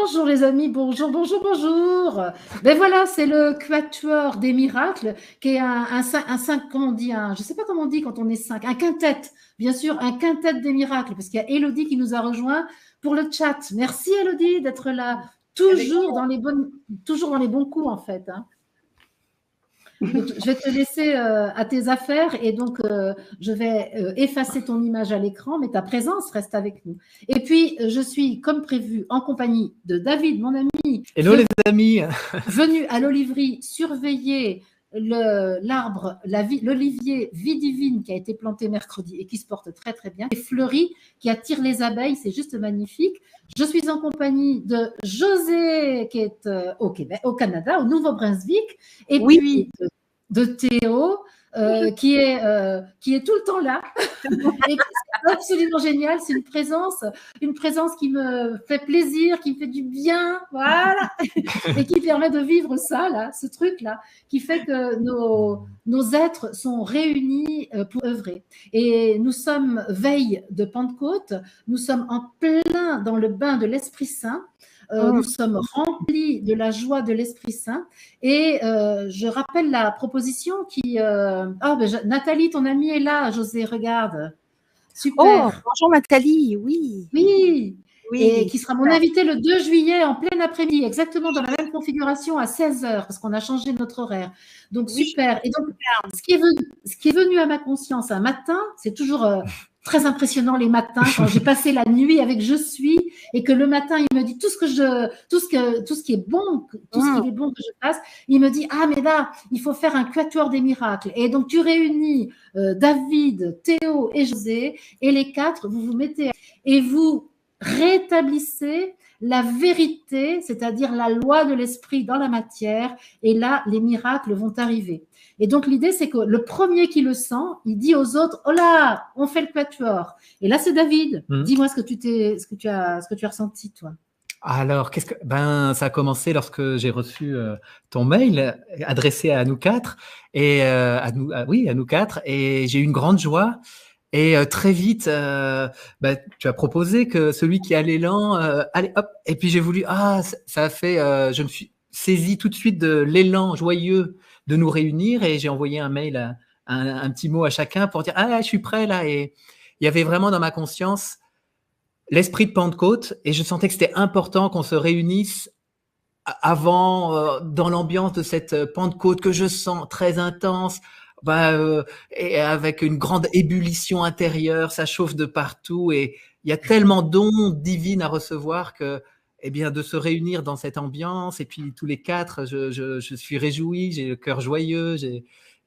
Bonjour les amis, bonjour, bonjour, bonjour. Ben voilà, c'est le Quatuor des miracles, qui est un cinq, comment on dit, je ne sais pas comment on dit quand on est cinq, un quintet, bien sûr, un quintet des miracles, parce qu'il y a Élodie qui nous a rejoint pour le chat. Merci Élodie d'être là, toujours dans les bons coups en fait. Hein. Donc, je vais te laisser à tes affaires et donc je vais effacer ton image à l'écran, mais ta présence reste avec nous. Et puis, je suis comme prévu en compagnie de David, mon ami. Hello les amis. Venu à l'oliverie surveiller l'arbre, l'olivier vie divine qui a été planté mercredi et qui se porte très très bien, et fleuri, qui attire les abeilles, c'est juste magnifique. Je suis en compagnie de José qui est au Québec, au Canada, au Nouveau-Brunswick, et puis de Théo qui est tout le temps là et c'est absolument génial. C'est une présence qui me fait plaisir, qui me fait du bien, voilà, et qui permet de vivre ça là, ce truc là, qui fait que nos êtres sont réunis pour œuvrer. Et nous sommes veille de Pentecôte, nous sommes en plein dans le bain de l'Esprit Saint. Nous sommes remplis de la joie de l'Esprit Saint. Et je rappelle la proposition qui… Nathalie, ton amie est là, José, regarde. Super. Oh, bonjour Nathalie, oui. Oui. Et qui sera mon invitée le 2 juillet en plein après-midi, exactement dans la même configuration à 16h, parce qu'on a changé notre horaire. Donc, super. Et donc, ce qui est venu à ma conscience un matin, c'est toujours… très impressionnant les matins quand j'ai passé la nuit avec Je suis et que le matin il me dit tout ce qui est bon, tout ce qu'il est bon que je fasse. Il me dit mais là il faut faire un quatuor des miracles et donc tu réunis David, Théo et José et les quatre vous vous mettez et vous rétablissez la vérité, c'est-à-dire la loi de l'esprit dans la matière et là les miracles vont arriver. Et donc, l'idée, c'est que le premier qui le sent, il dit aux autres, oh là, on fait le quatuor. Et là, c'est David. Dis-moi ce que tu as ressenti, toi. Alors, ça a commencé lorsque j'ai reçu ton mail adressé à nous quatre et à nous quatre, et j'ai eu une grande joie. Et très vite, tu as proposé que celui qui a l'élan, allez hop. Et puis j'ai voulu, ça a fait, je me suis saisi tout de suite de l'élan joyeux de nous réunir et j'ai envoyé un mail, un petit mot à chacun pour dire je suis prêt là. Et il y avait vraiment dans ma conscience l'esprit de Pentecôte et je sentais que c'était important qu'on se réunisse avant, dans l'ambiance de cette Pentecôte que je sens très intense. Et avec une grande ébullition intérieure, ça chauffe de partout et il y a tellement dons divins à recevoir que, de se réunir dans cette ambiance et puis tous les quatre, je suis réjoui, j'ai le cœur joyeux,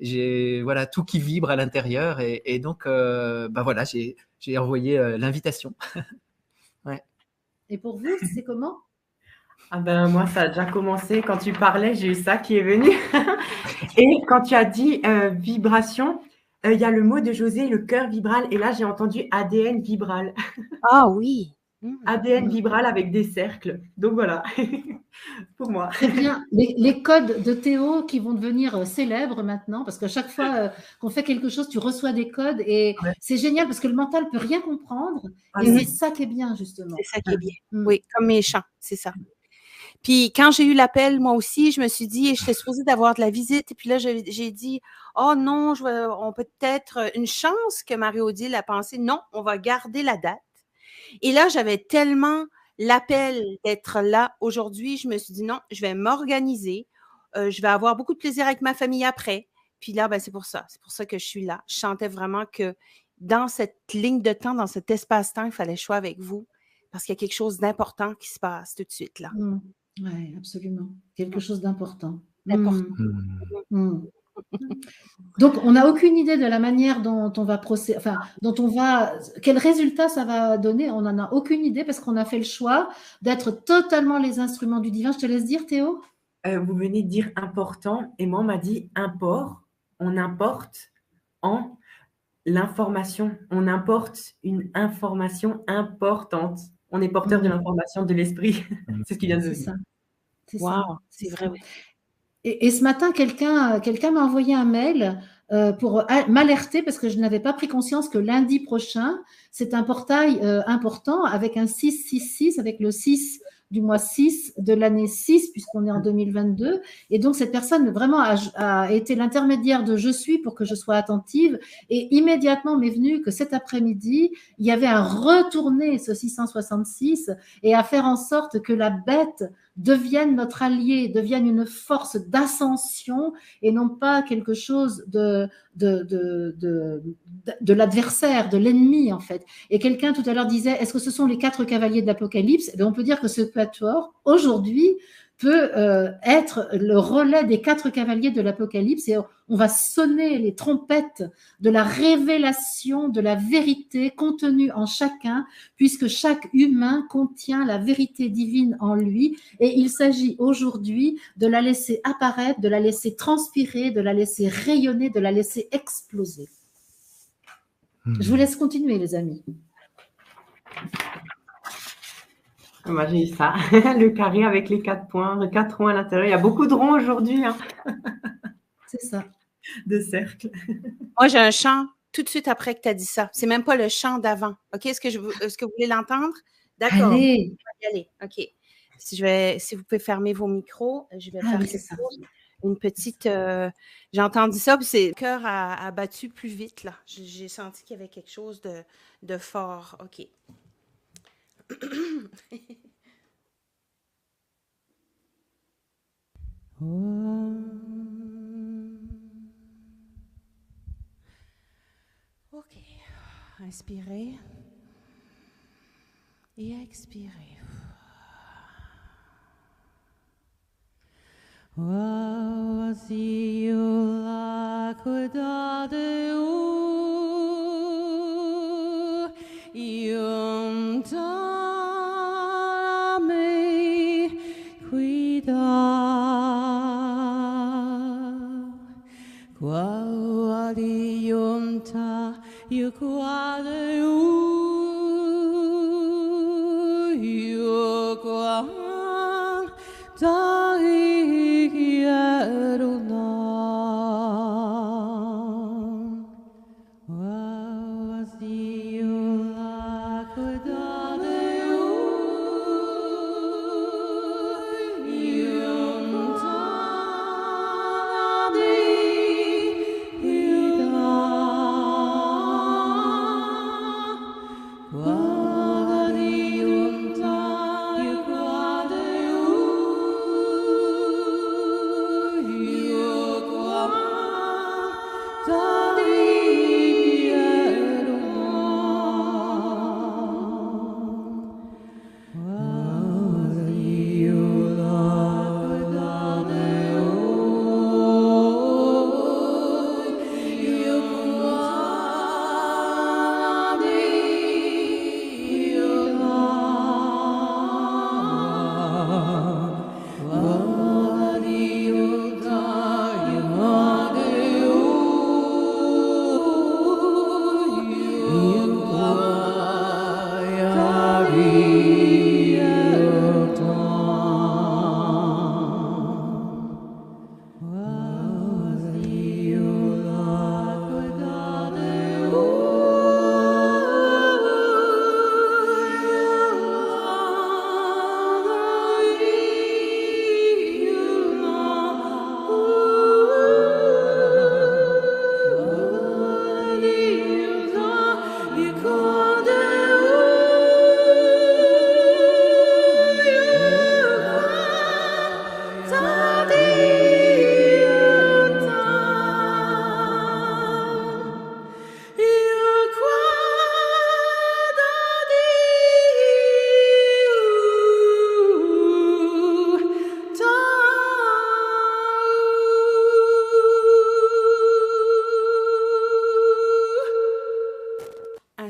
j'ai voilà tout qui vibre à l'intérieur et donc j'ai envoyé l'invitation. Ouais. Et pour vous, c'est comment? Moi, ça a déjà commencé. Quand tu parlais, j'ai eu ça qui est venu. Et quand tu as dit vibration, il y a le mot de José, le cœur vibral. Et là, j'ai entendu ADN vibral. Ah oui. ADN vibral avec des cercles. Donc voilà, pour moi. Très bien. Les codes de Théo qui vont devenir célèbres maintenant, parce qu'à chaque fois qu'on fait quelque chose, tu reçois des codes et c'est génial parce que le mental ne peut rien comprendre. Et c'est ça qui est bien, justement. C'est ça qui est bien. Oui, comme mes chants, c'est ça. Puis quand j'ai eu l'appel, moi aussi, je me suis dit, j'étais supposée d'avoir de la visite. Et puis là, j'ai dit, oh non, on peut peut-être une chance que Marie-Odile a pensé, non, on va garder la date. Et là, j'avais tellement l'appel d'être là aujourd'hui, je me suis dit, non, je vais m'organiser. Je vais avoir beaucoup de plaisir avec ma famille après. Puis là, c'est pour ça. C'est pour ça que je suis là. Je sentais vraiment que dans cette ligne de temps, dans cet espace-temps, il fallait que je sois avec vous parce qu'il y a quelque chose d'important qui se passe tout de suite là. Oui, absolument. Quelque chose d'important. Donc, on n'a aucune idée de la manière dont on va procéder, quel résultat ça va donner. On n'en a aucune idée parce qu'on a fait le choix d'être totalement les instruments du divin. Je te laisse dire, Théo. Vous venez de dire important et moi, on m'a dit import. On importe en l'information. On importe une information importante. On est porteur de l'information de l'esprit. C'est ce qui vient de dire. C'est ça. Wow, c'est vrai, oui. Et ce matin, quelqu'un m'a envoyé un mail pour m'alerter parce que je n'avais pas pris conscience que lundi prochain, c'est un portail important avec un 666, avec le 6 du mois 6 de l'année 6, puisqu'on est en 2022. Et donc, cette personne vraiment a été l'intermédiaire de je suis pour que je sois attentive. Et immédiatement m'est venu que cet après-midi, il y avait à retourner ce 666 et à faire en sorte que la bête devienne notre allié, devienne une force d'ascension et non pas quelque chose de l'adversaire, de l'ennemi en fait. Et quelqu'un tout à l'heure disait, est-ce que ce sont les 4 cavaliers de l'Apocalypse? On peut dire que ce quatuor, aujourd'hui, peut être le relais des 4 cavaliers de l'Apocalypse et on va sonner les trompettes de la révélation de la vérité contenue en chacun, puisque chaque humain contient la vérité divine en lui et il s'agit aujourd'hui de la laisser apparaître, de la laisser transpirer, de la laisser rayonner, de la laisser exploser. Je vous laisse continuer, les amis. Moi, j'ai eu ça, le carré avec les 4 points, les 4 ronds à l'intérieur. Il y a beaucoup de ronds aujourd'hui. Hein. C'est ça. De cercles. Moi, j'ai un chant tout de suite après que tu as dit ça. C'est même pas le chant d'avant. OK? Est-ce que vous voulez l'entendre? D'accord. Allez. Allez. OK. Si vous pouvez fermer vos micros, je vais faire une petite... j'ai entendu ça, puis le cœur a battu plus vite, là. J'ai senti qu'il y avait quelque chose de fort. OK. OK. Inspirez et expirez.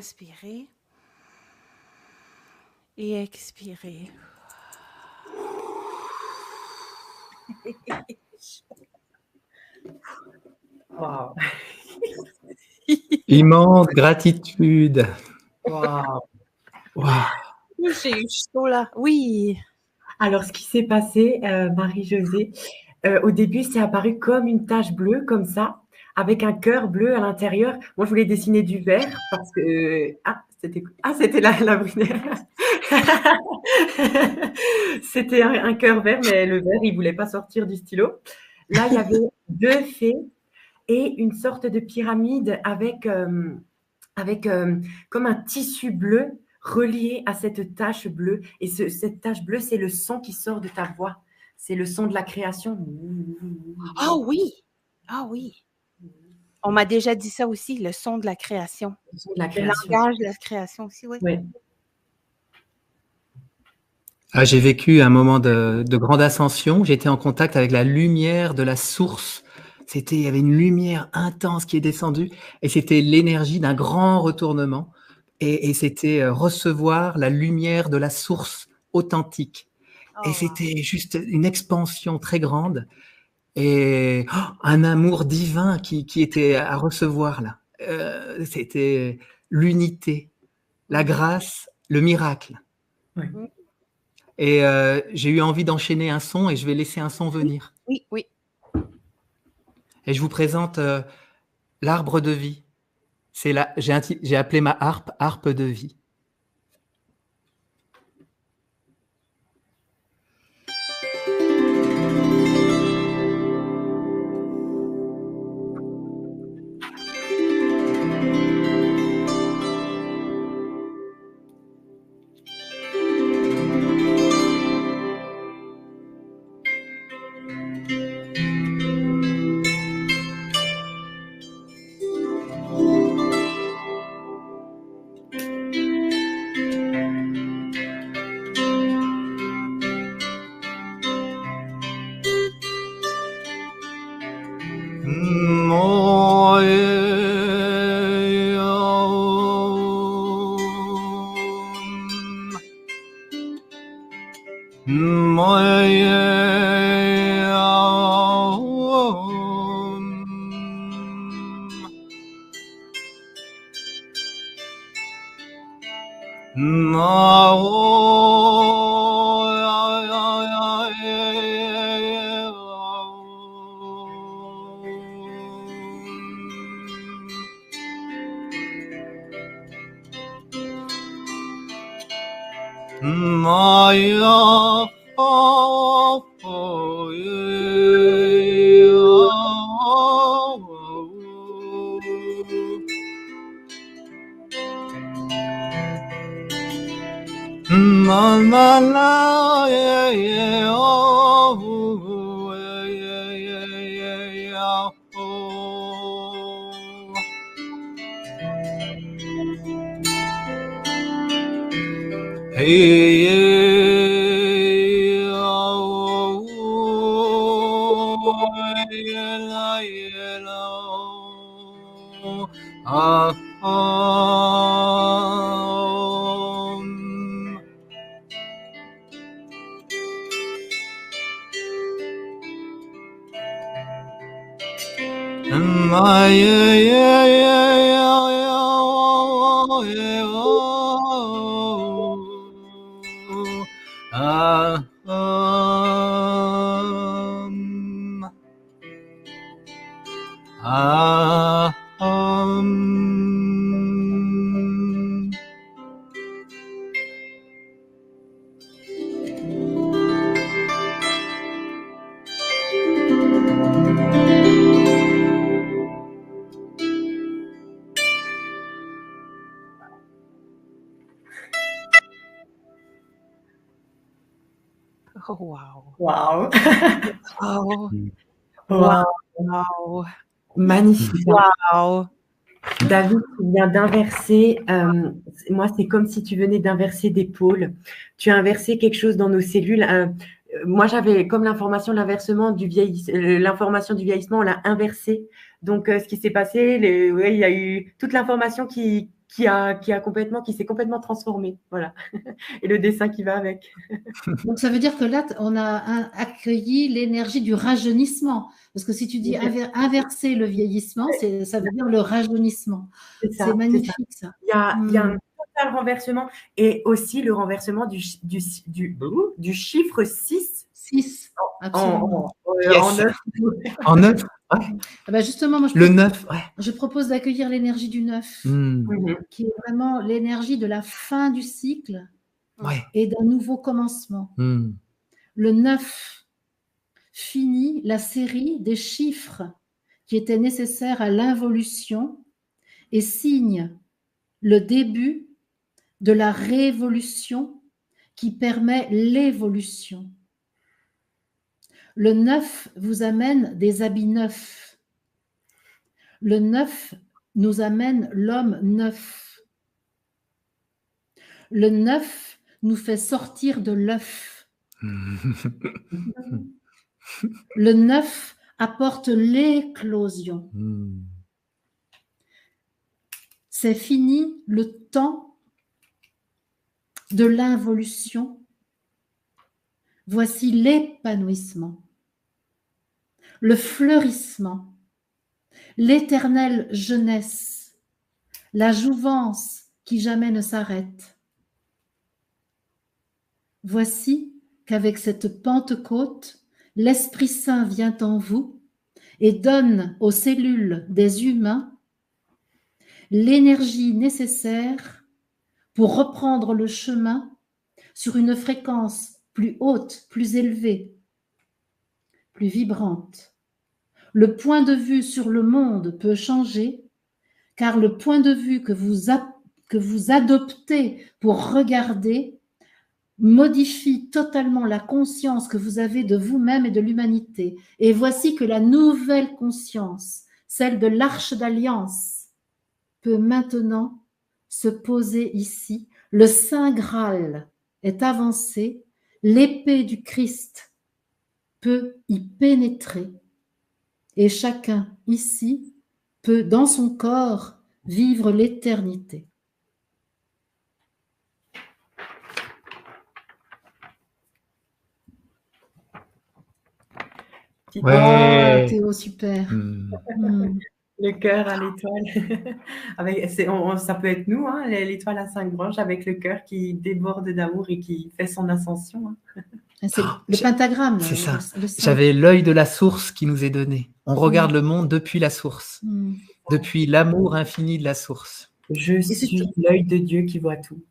Inspirez et expirez. Wow. Immense gratitude. Wow. Wow. J'ai eu chaud là. Oui. Alors, ce qui s'est passé, Marie-Josée, au début, c'est apparu comme une tache bleue, comme ça, avec un cœur bleu à l'intérieur. Moi, je voulais dessiner du vert parce que... c'était la brunette. C'était un cœur vert, mais le vert, il voulait pas sortir du stylo. Là, il y avait 2 fées et une sorte de pyramide avec comme un tissu bleu relié à cette tache bleue. Et cette tache bleue, c'est le son qui sort de ta voix. C'est le son de la création. Ah oui! Ah oui! On m'a déjà dit ça aussi, le son de la création. Le son de la Le création. langage de la création aussi, oui. Oui. Ah, j'ai vécu un moment de grande ascension. J'étais en contact avec la lumière de la source. Il y avait une lumière intense qui est descendue et c'était l'énergie d'un grand retournement. Et c'était recevoir la lumière de la source authentique. Oh, Et wow. c'était juste une expansion très grande et un amour divin qui était à recevoir là. C'était l'unité, la grâce, le miracle. Oui. Et j'ai eu envie d'enchaîner un son et je vais laisser un son venir. Oui, oui. Et je vous présente l'arbre de vie. J'ai appelé ma harpe de vie. Oh, wow. Waouh! Oh, Waouh! wow. Magnifique. Wow. David, tu viens d'inverser. Moi, c'est comme si tu venais d'inverser des pôles. Tu as inversé quelque chose dans nos cellules. Moi, j'avais comme l'information du vieillissement, on l'a inversé. Donc, ce qui s'est passé, il y a eu toute l'information qui s'est complètement transformée. Voilà. Et le dessin qui va avec. Donc, ça veut dire que là, on a accueilli l'énergie du rajeunissement. Parce que si tu dis inverser le vieillissement, ça veut dire le rajeunissement. C'est magnifique, ça. Il y a un total renversement et aussi le renversement du chiffre 6. 6, absolument. En 9. Ouais. Ah ben justement, moi, le 9, ouais. Je propose d'accueillir l'énergie du 9, qui est vraiment l'énergie de la fin du cycle Ouais. et d'un nouveau commencement. Hmm. Le 9 finit la série des chiffres qui étaient nécessaires à l'involution et signe le début de la révolution qui permet l'évolution. Le 9 vous amène des habits neufs. Le 9 nous amène l'homme neuf. Le 9 nous fait sortir de l'œuf. Le 9 apporte l'éclosion. Hmm. C'est fini le temps de l'involution. Voici l'épanouissement, le fleurissement, l'éternelle jeunesse, la jouvence qui jamais ne s'arrête. Voici qu'avec cette Pentecôte, l'Esprit Saint vient en vous et donne aux cellules des humains l'énergie nécessaire pour reprendre le chemin sur une fréquence plus haute, plus élevée, plus vibrante. Le point de vue sur le monde peut changer, car le point de vue que vous adoptez pour regarder modifie totalement la conscience que vous avez de vous-même et de l'humanité. Et voici que la nouvelle conscience, celle de l'Arche d'Alliance, peut maintenant se poser ici. Le Saint Graal est avancé, l'épée du Christ peut y pénétrer et chacun ici peut, dans son corps, vivre l'éternité. Ouais. Oh, Théo, super. Hmm. Le cœur à l'étoile. Ça peut être nous, hein, l'étoile à 5 branches avec le cœur qui déborde d'amour et qui fait son ascension. Hein. C'est le pentagramme. C'est ça. Le 5. J'avais l'œil de la source qui nous est donné. On regarde le monde depuis la source, depuis l'amour infini de la source. Je suis l'œil de Dieu qui voit tout.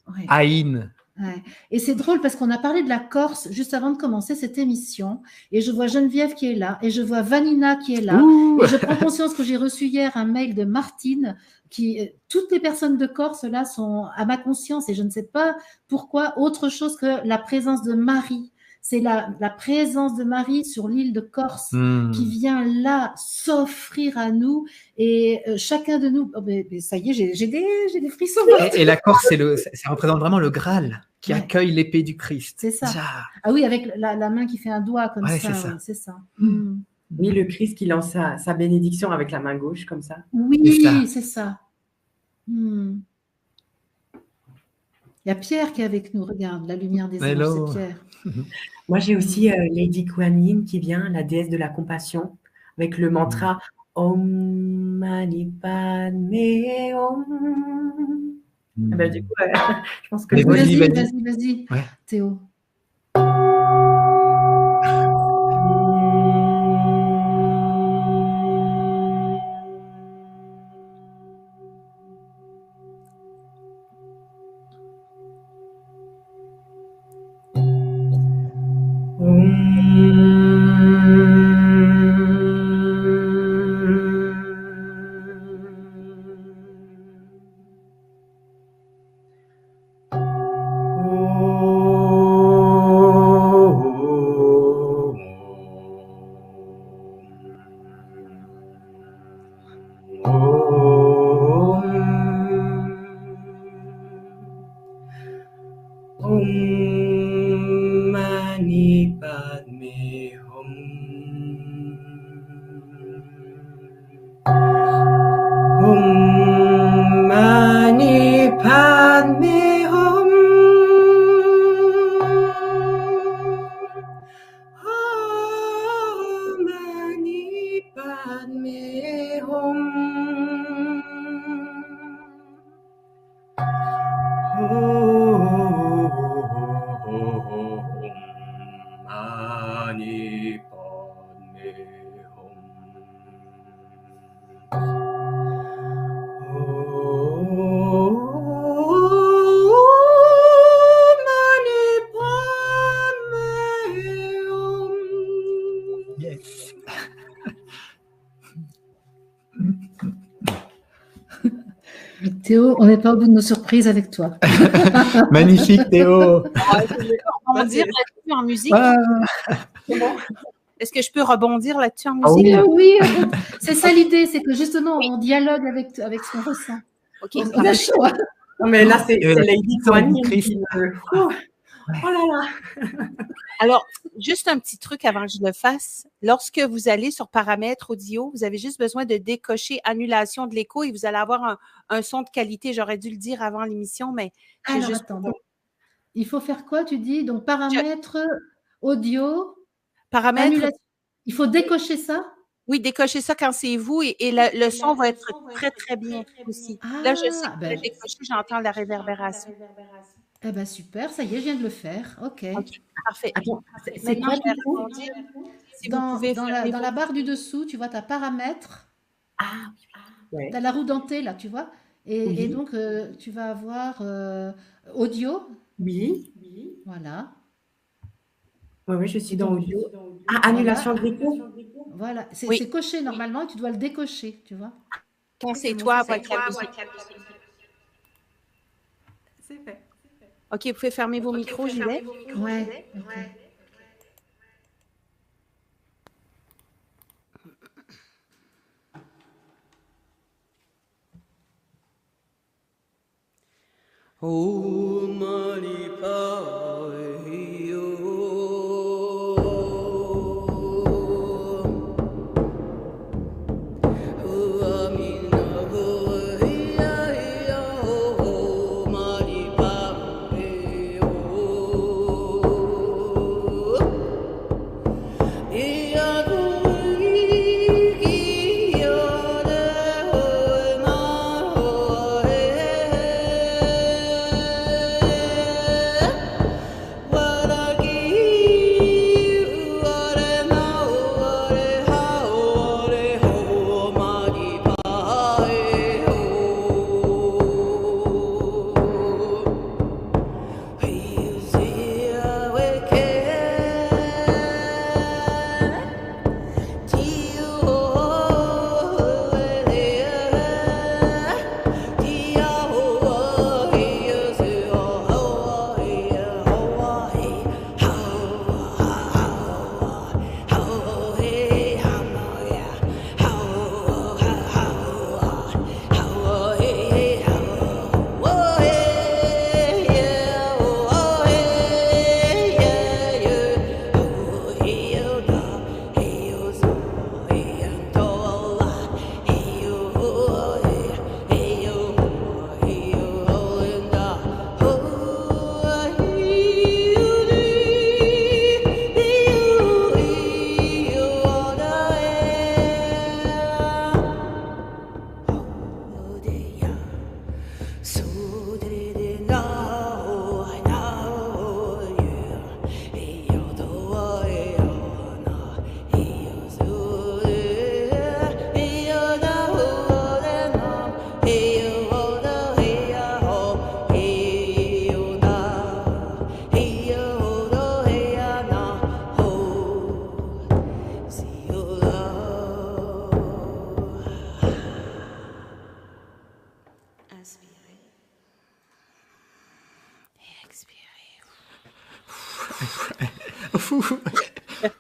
Ouais. Aïn. Ouais. Et c'est drôle parce qu'on a parlé de la Corse juste avant de commencer cette émission et je vois Geneviève qui est là et je vois Vanina qui est là. Ouh. Et je prends conscience que j'ai reçu hier un mail de Martine qui, toutes les personnes de Corse là sont à ma conscience et je ne sais pas pourquoi autre chose que la présence de Marie. C'est la présence de Marie sur l'île de Corse qui vient là s'offrir à nous et chacun de nous, ça y est, j'ai des frissons. Et la Corse, ça représente vraiment le Graal qui accueille l'épée du Christ. C'est ça. Ah oui, avec la main qui fait un doigt comme ça. C'est ça. Oui, le Christ qui lance sa bénédiction avec la main gauche comme ça. Oui, c'est ça. Il y a Pierre qui est avec nous, regarde, la lumière des anges, c'est Pierre. Moi, j'ai aussi Lady Kuan Yin qui vient, la déesse de la compassion, avec le mantra Om Mani Padme Hum. Du coup, je pense que... Vas-y, ouais. Théo. Théo, on n'est pas au bout de nos surprises avec toi. Magnifique, Théo. Rebondir là-dessus en musique. Ah, Est-ce que je peux rebondir là-dessus en Ah musique? Oui, c'est ça l'idée, c'est que justement, on dialogue avec ce qu'on ressent. OK. On a chaud, hein. Non, mais là, c'est Et la Lady puissance Kuan du Yin Christ. qui me- Oh là là. Alors, juste un petit truc avant que je le fasse. Lorsque vous allez sur paramètres audio, vous avez juste besoin de décocher annulation de l'écho et vous allez avoir un son de qualité. J'aurais dû le dire avant l'émission, mais j'ai Alors, juste... attends. Il faut faire quoi, tu dis? Donc, paramètres, audio, Paramètres, annulation. Il faut décocher ça? oui, décochez ça quand c'est vous et le son va être très, très bien aussi. Là, je sais que je décoché, j'entends la réverbération. Eh bien, super, ça y est, je viens de le faire. OK. OK, parfait. Attends, c'est Maintenant, quoi je vais du coup? rebondir. Si vous pouvez Dans fermer la vos- barre du dessous, tu vois, tu as paramètres, Ah, ouais. tu as la roue dentée, là, tu vois. Et Oui. donc, tu vas avoir audio, Oui. voilà. Oui, je suis Et dans donc, audio. Ah, annulation de l'écho. voilà. C'est Oui. c'est coché normalement et tu dois le décocher, tu vois. Quand c'est toi avec la musique. C'est fait. OK, vous pouvez fermer vos micros, j'y vais. Ouais. OK. Oh, Maripa,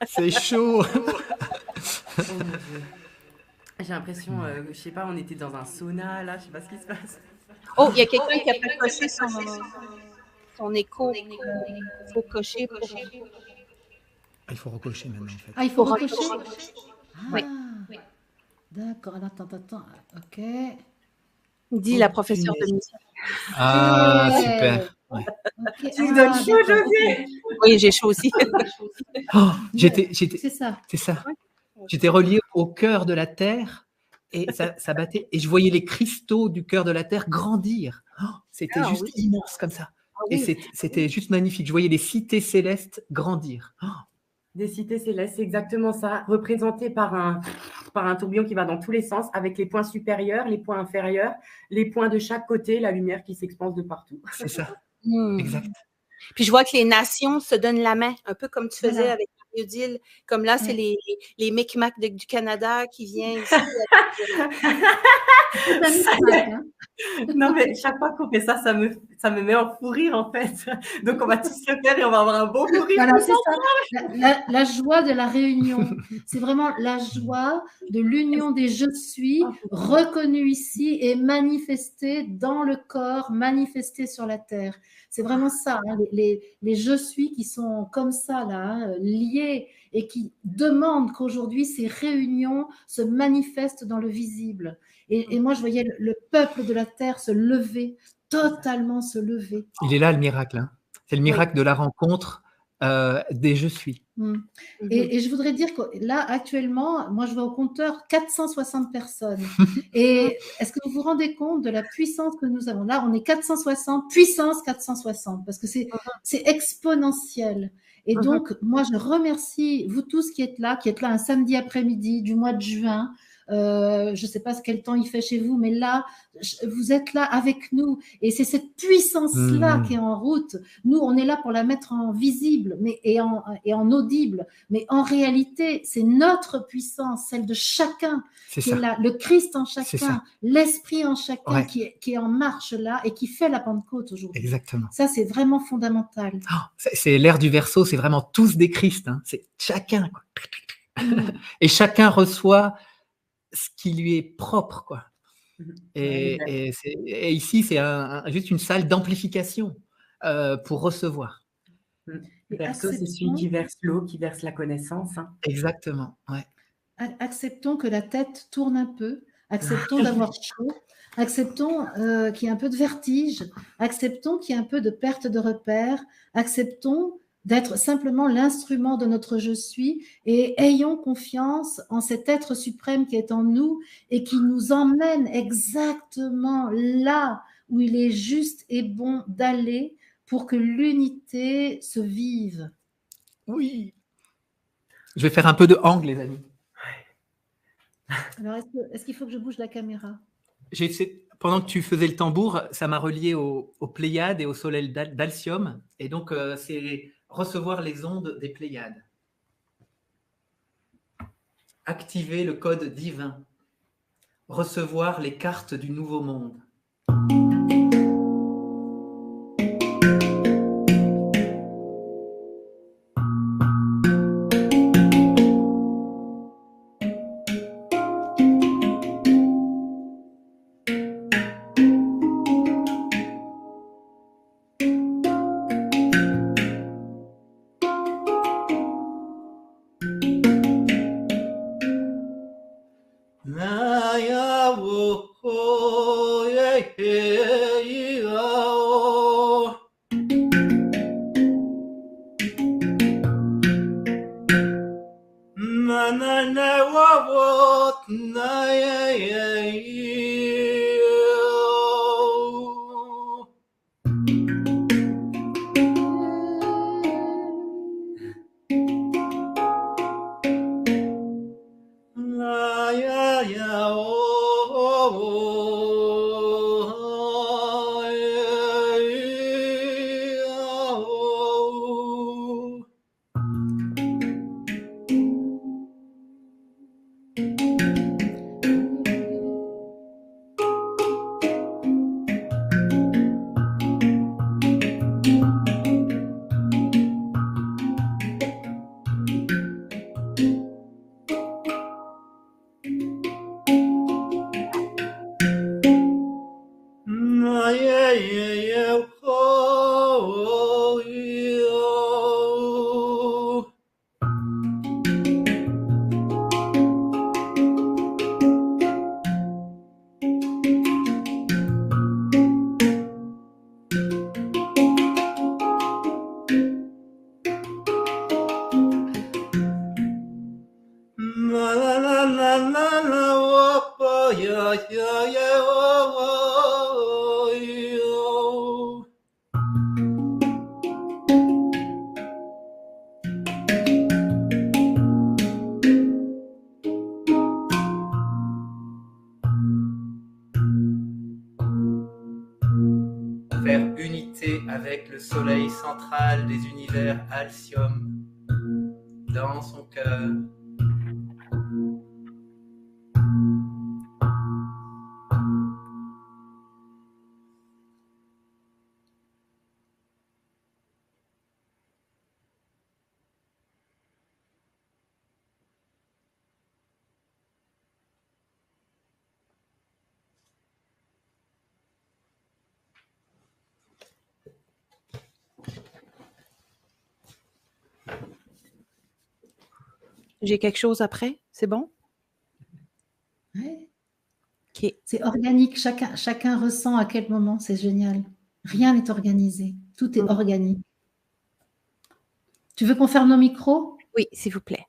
C'est chaud. Oh mon Dieu. J'ai l'impression, je sais pas, on était dans un sauna là, je sais pas ce qui se passe. Oh, il y a quelqu'un qui a pas coché son écho. Il faut cocher pour... Il faut recocher maintenant, en fait. Ah, il faut Pour recocher? Oui. Ah, d'accord. Alors, attends. OK. Dit la professeure de musique. Ah, Ouais. super. Ouais. OK. Tu me donnes chaud, d'accord. José. Oui, j'ai chaud aussi. Oh, j'étais, C'est ça. c'est ça. J'étais relié au cœur de la Terre et ça battait. Et je voyais les cristaux du cœur de la Terre grandir. Oh, c'était Ah, juste oui. immense comme ça. Ah Et oui. c'était juste magnifique. Je voyais les cités célestes grandir. Oh, Des cités célestes, c'est exactement ça, représenté par un tourbillon qui va dans tous les sens, avec les points supérieurs, les points inférieurs, les points de chaque côté, la lumière qui s'expanse de partout. c'est ça, Hmm. exact. Puis je vois que les nations se donnent la main, un peu comme tu faisais Voilà. avec Odile. Comme là, c'est les Micmacs du Canada qui viennent ici. C'est un micmac, hein. Non, mais chaque fois qu'on fait ça, ça me met en fou rire, en fait. Donc, on va tous le faire et on va avoir un bon fou rire. Voilà, c'est ça. La joie de la réunion. C'est vraiment la joie de l'union des je suis reconnus ici et manifestés dans le corps, manifestés sur la terre. C'est vraiment ça, hein, les je suis qui sont comme ça, là, hein, liés et qui demandent qu'aujourd'hui ces réunions se manifestent dans le visible. Et moi, je voyais le peuple de la terre se lever, totalement se lever. Il est là le miracle. Hein. C'est le miracle de la rencontre des je suis. Et je voudrais dire que là, actuellement, moi, je vois au compteur 460 personnes. Et est-ce que vous vous rendez compte de la puissance que nous avons? Là, on est 460, puissance 460, parce que c'est exponentiel. Et donc, moi, je remercie vous tous qui êtes là un samedi après-midi du mois de juin. Je ne sais pas quel temps il fait chez vous, mais là, vous êtes là avec nous. Et c'est cette puissance-là qui est en route. Nous, on est là pour la mettre en visible et en audible. Mais en réalité, c'est notre puissance, celle de chacun qui est là. Le Christ en chacun, l'Esprit en chacun qui est en marche là et qui fait la Pentecôte aujourd'hui. Exactement. Ça, c'est vraiment fondamental. C'est l'ère du Verseau, c'est vraiment tous des Christ. Hein. C'est chacun. Quoi. Et chacun reçoit ce qui lui est propre, quoi. Et ici, c'est juste une salle d'amplification pour recevoir. Verseau, c'est celui qui verse l'eau, qui verse la connaissance. Hein. Exactement, ouais. Acceptons que la tête tourne un peu, acceptons d'avoir chaud, acceptons qu'il y ait un peu de vertige, acceptons qu'il y ait un peu de perte de repère, acceptons d'être simplement l'instrument de notre je suis et ayons confiance en cet être suprême qui est en nous et qui nous emmène exactement là où il est juste et bon d'aller pour que l'unité se vive. Oui. Je vais faire un peu de hang, les amis. Alors, est-ce qu'il faut que je bouge la caméra? Pendant que tu faisais le tambour, ça m'a relié aux Pléiades et au soleil d'Alcyone. Et donc, c'est recevoir les ondes des Pléiades. Activer le code divin. Recevoir les cartes du nouveau monde. Faire unité avec le soleil central des univers Alcyone. dans son cœur. J'ai quelque chose après? C'est bon? Ouais. OK. C'est organique, chacun ressent à quel moment, c'est génial. Rien n'est organisé, tout est organique. Tu veux qu'on ferme nos micros? Oui, s'il vous plaît.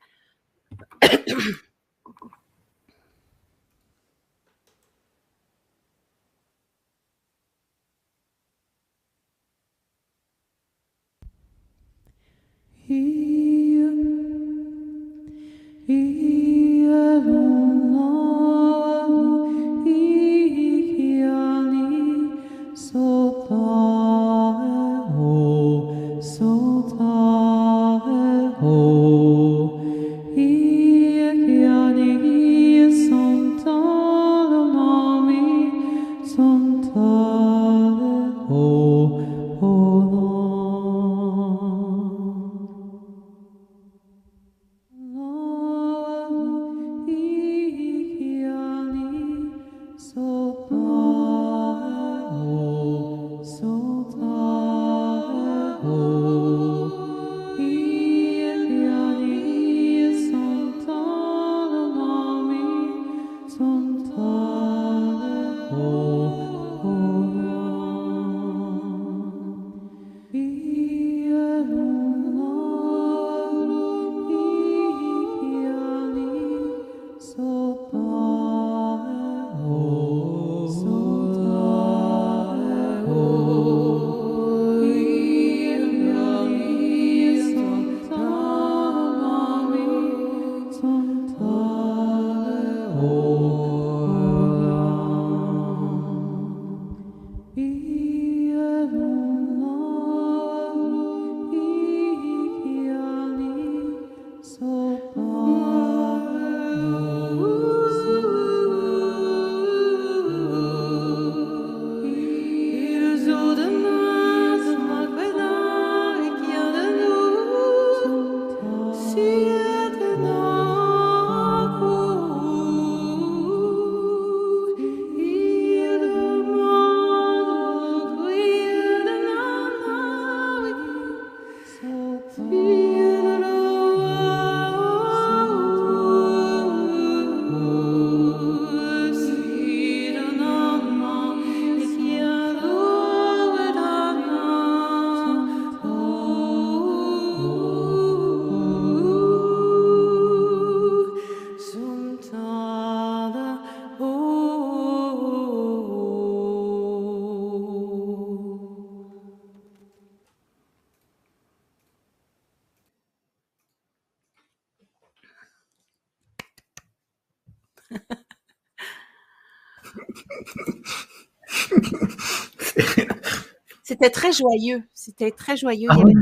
C'était très joyeux. C'était très joyeux. Il y avait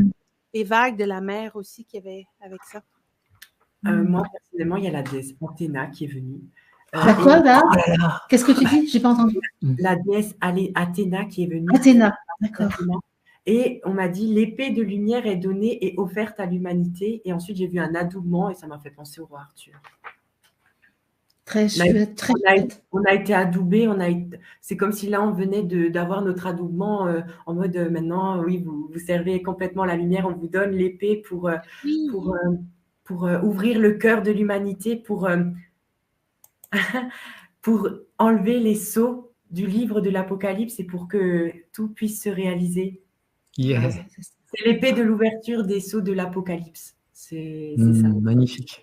des vagues de la mer aussi qu'il y avait avec ça. Moi, personnellement, il y a la déesse Athéna qui est venue. La quoi, là? Oh là là. Qu'est-ce que tu dis? J'ai pas entendu. La déesse Athéna qui est venue. Athéna, d'accord. Et on m'a dit l'épée de lumière est donnée et offerte à l'humanité. Et ensuite, j'ai vu un adoubement et ça m'a fait penser au roi Arthur. Très chouette, très chouette. On a été adoubés. C'est comme si là, on venait d'avoir notre adoubement en mode maintenant, oui, vous servez complètement la lumière. On vous donne l'épée pour ouvrir le cœur de l'humanité, pour enlever les sceaux du livre de l'Apocalypse et pour que tout puisse se réaliser. Yeah. C'est l'épée de l'ouverture des sceaux de l'Apocalypse. C'est ça. Magnifique.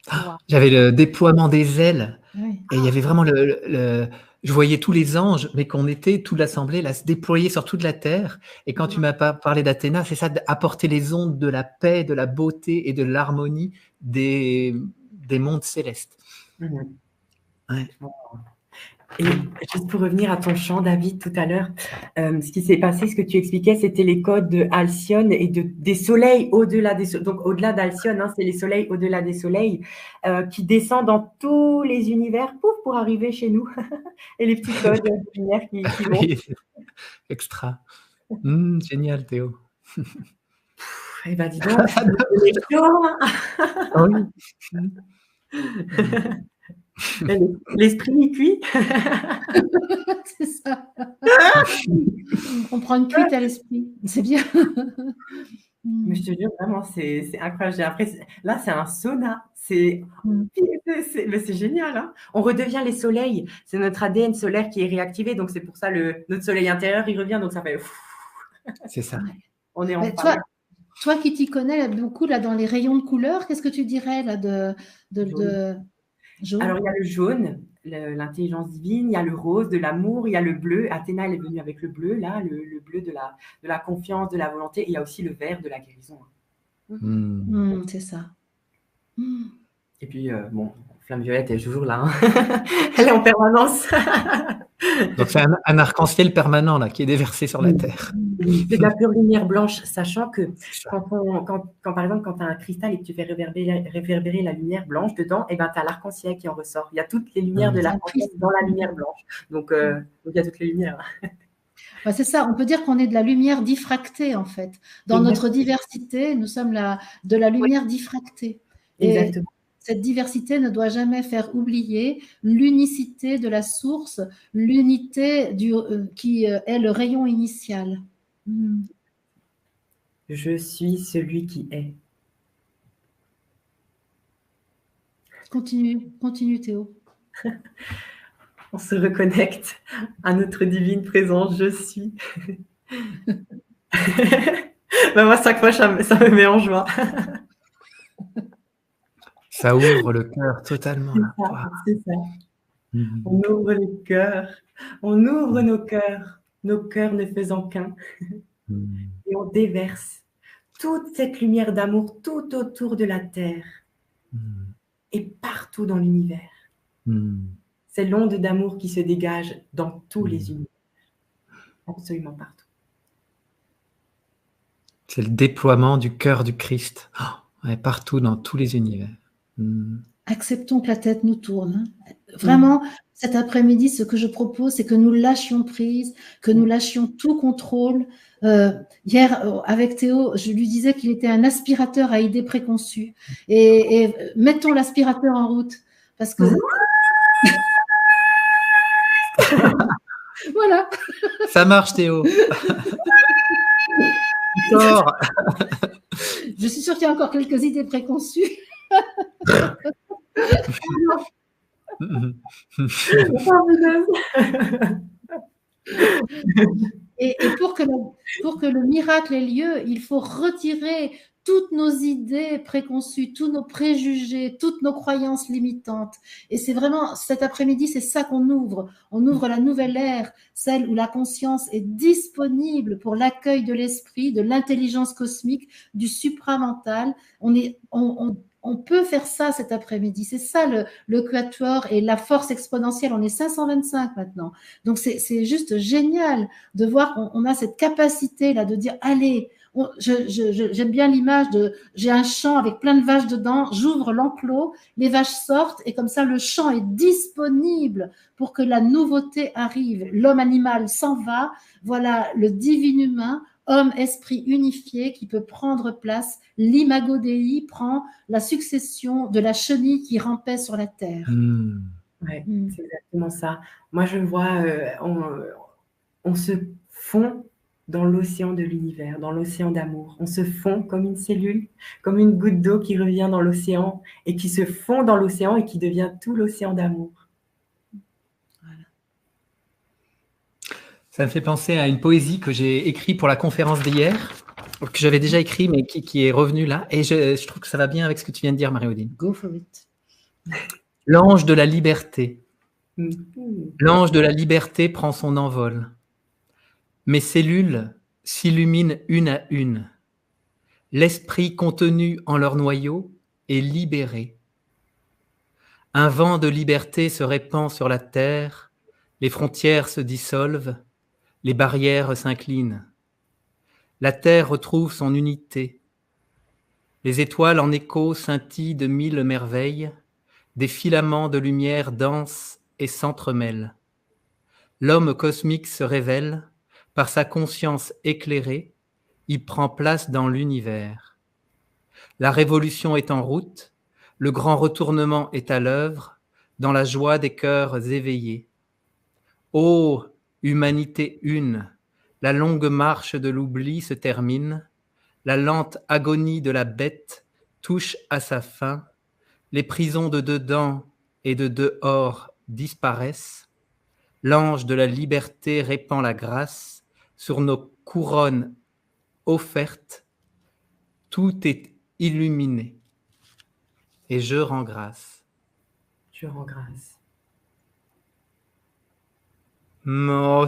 Wow. J'avais le déploiement des ailes Oui. et il y avait vraiment je voyais tous les anges, mais qu'on était, toute l'assemblée, là, se déployer sur toute la terre. Et quand tu m'as parlé d'Athéna, c'est ça, d'apporter les ondes de la paix, de la beauté et de l'harmonie des mondes célestes. Mhm. Ouais. Et juste pour revenir à ton chant, David, tout à l'heure, ce qui s'est passé, ce que tu expliquais, c'était les codes de Alcyone et des soleils au-delà des soleils. Donc, au-delà d'Alcyone, hein, c'est les soleils au-delà des soleils qui descendent dans tous les univers pour arriver chez nous. Et les petits codes de lumière qui vont. Oui, extra. Génial, Théo. Eh ben, dis donc, les jours, hein. L'esprit est cuit. C'est ça. On prend une cuite à l'esprit. C'est bien. Mais je te jure, vraiment, c'est incroyable. J'ai l'impression- Là, c'est un sauna. C'est mais c'est génial. Hein. On redevient les soleils. C'est notre ADN solaire qui est réactivé. Donc, c'est pour ça notre soleil intérieur, il revient. Donc, ça fait. C'est ça. On est en Mais fire. toi qui t'y connais là, beaucoup là, dans les rayons de couleurs, qu'est-ce que tu dirais là, de jaune? Alors, il y a le jaune, l'intelligence divine. Il y a le rose, de l'amour. Il y a le bleu. Athéna, elle est venue avec le bleu, là, le bleu de la confiance, de la volonté. Et il y a aussi le vert de la guérison. C'est ça. Et puis, bon, Flamme Violette est toujours là. Hein. Elle est en permanence. Donc, c'est un arc-en-ciel permanent là, qui est déversé sur la Terre. C'est de la pure lumière blanche, sachant que C'est ça. quand par exemple, quand tu as un cristal et que tu fais réverbérer la lumière blanche dedans, et ben, tu as l'arc-en-ciel qui en ressort. Il y a toutes les lumières de l'arc-en-ciel dans la lumière blanche. Donc, il y a toutes les lumières. Bah, c'est ça, on peut dire qu'on est de la lumière diffractée en fait. Dans notre diversité, nous sommes de la lumière diffractée. Et Exactement. cette diversité ne doit jamais faire oublier l'unicité de la source, l'unité qui est le rayon initial. Je suis celui qui est. Continue Théo. On se reconnecte à notre divine présence, je suis. Ben moi, chaque fois, ça me met en joie. Ça ouvre le cœur totalement. Là. C'est ça. On ouvre les cœurs, on ouvre nos cœurs ne faisant qu'un, et on déverse toute cette lumière d'amour tout autour de la Terre et partout dans l'univers. C'est l'onde d'amour qui se dégage dans tous les univers, absolument partout. C'est le déploiement du cœur du Christ partout dans tous les univers. Acceptons que la tête nous tourne. Hein. Vraiment, cet après-midi, ce que je propose, c'est que nous lâchions prise, que nous lâchions tout contrôle. Hier, avec Théo, je lui disais qu'il était un aspirateur à idées préconçues. Et mettons l'aspirateur en route. Parce que... Voilà. Ça marche, Théo. Sors. Je suis sûre qu'il y a encore quelques idées préconçues. Et pour que le miracle ait lieu, il faut retirer toutes nos idées préconçues, tous nos préjugés, toutes nos croyances limitantes. Et c'est vraiment, cet après-midi, c'est ça qu'on ouvre. On ouvre la nouvelle ère, celle où la conscience est disponible pour l'accueil de l'esprit, de l'intelligence cosmique, du supramental. On peut faire ça cet après-midi. C'est ça le quatuor et la force exponentielle. On est 525 maintenant. Donc, c'est juste génial de voir qu'on a cette capacité-là de dire, allez, j'aime bien l'image j'ai un champ avec plein de vaches dedans, j'ouvre l'enclos, les vaches sortent et comme ça, le champ est disponible pour que la nouveauté arrive. L'homme animal s'en va. Voilà le divin humain, homme-esprit unifié qui peut prendre place. L'imago Dei prend la succession de la chenille qui rampait sur la terre. Ouais, c'est exactement ça. Moi, je vois, on se fond dans l'océan de l'univers, dans l'océan d'amour. On se fond comme une cellule, comme une goutte d'eau qui revient dans l'océan et qui se fond dans l'océan et qui devient tout l'océan d'amour. Voilà. Ça me fait penser à une poésie que j'ai écrite pour la conférence d'hier, que j'avais déjà écrit, mais qui est revenue là. Et je trouve que ça va bien avec ce que tu viens de dire, Marie-Odile. Go for it. L'ange de la liberté. L'ange de la liberté prend son envol. Mes cellules s'illuminent une à une. L'esprit contenu en leur noyau est libéré. Un vent de liberté se répand sur la terre. Les frontières se dissolvent, les barrières s'inclinent. La terre retrouve son unité. Les étoiles en écho scintillent de 1000 merveilles, des filaments de lumière dansent et s'entremêlent. L'homme cosmique se révèle, par sa conscience éclairée, il prend place dans l'univers. La révolution est en route, le grand retournement est à l'œuvre, dans la joie des cœurs éveillés. Ô humanité une, la longue marche de l'oubli se termine, la lente agonie de la bête touche à sa fin, les prisons de dedans et de dehors disparaissent, l'ange de la liberté répand la grâce sur nos couronnes offertes, tout est illuminé et je rends grâce. Je rends grâce. No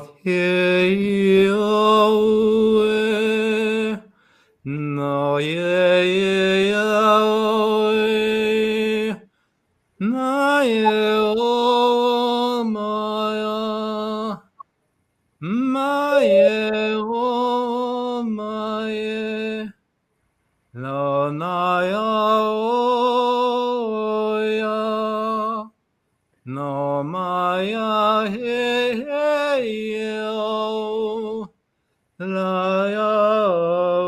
maya he he yo la ya o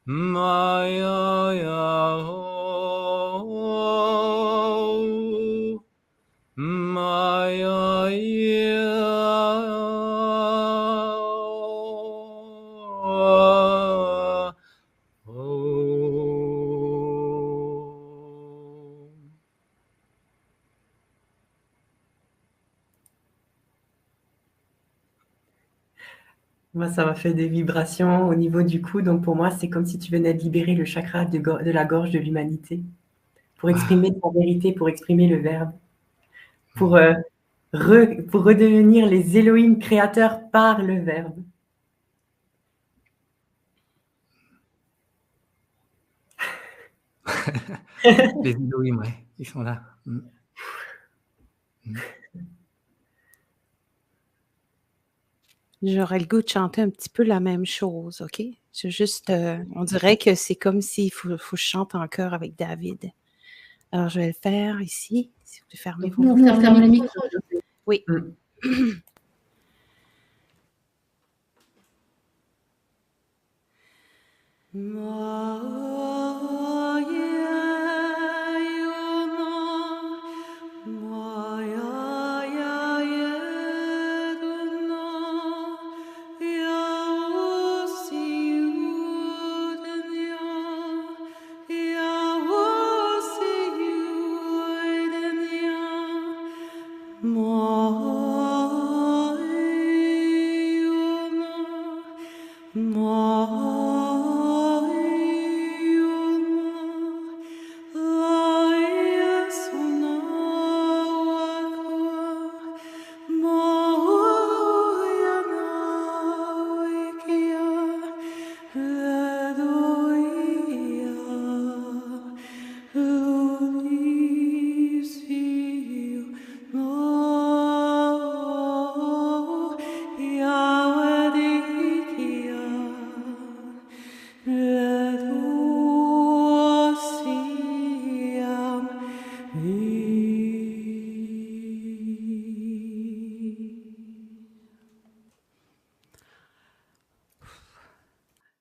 maya ya o maya ya Moi, ça m'a fait des vibrations au niveau du cou. Donc, pour moi, c'est comme si tu venais de libérer le chakra de la gorge de l'humanité pour exprimer ta vérité, pour exprimer le verbe, pour redevenir les Elohim créateurs par le verbe. Les Elohim, ouais, ils sont là. J'aurais le goût de chanter un petit peu la même chose, OK? C'est juste, on dirait que c'est comme s'il faut que je chante en chœur avec David. Alors, je vais le faire ici. Si vous voulez fermer vos Nous, on ferme les micros. Oui.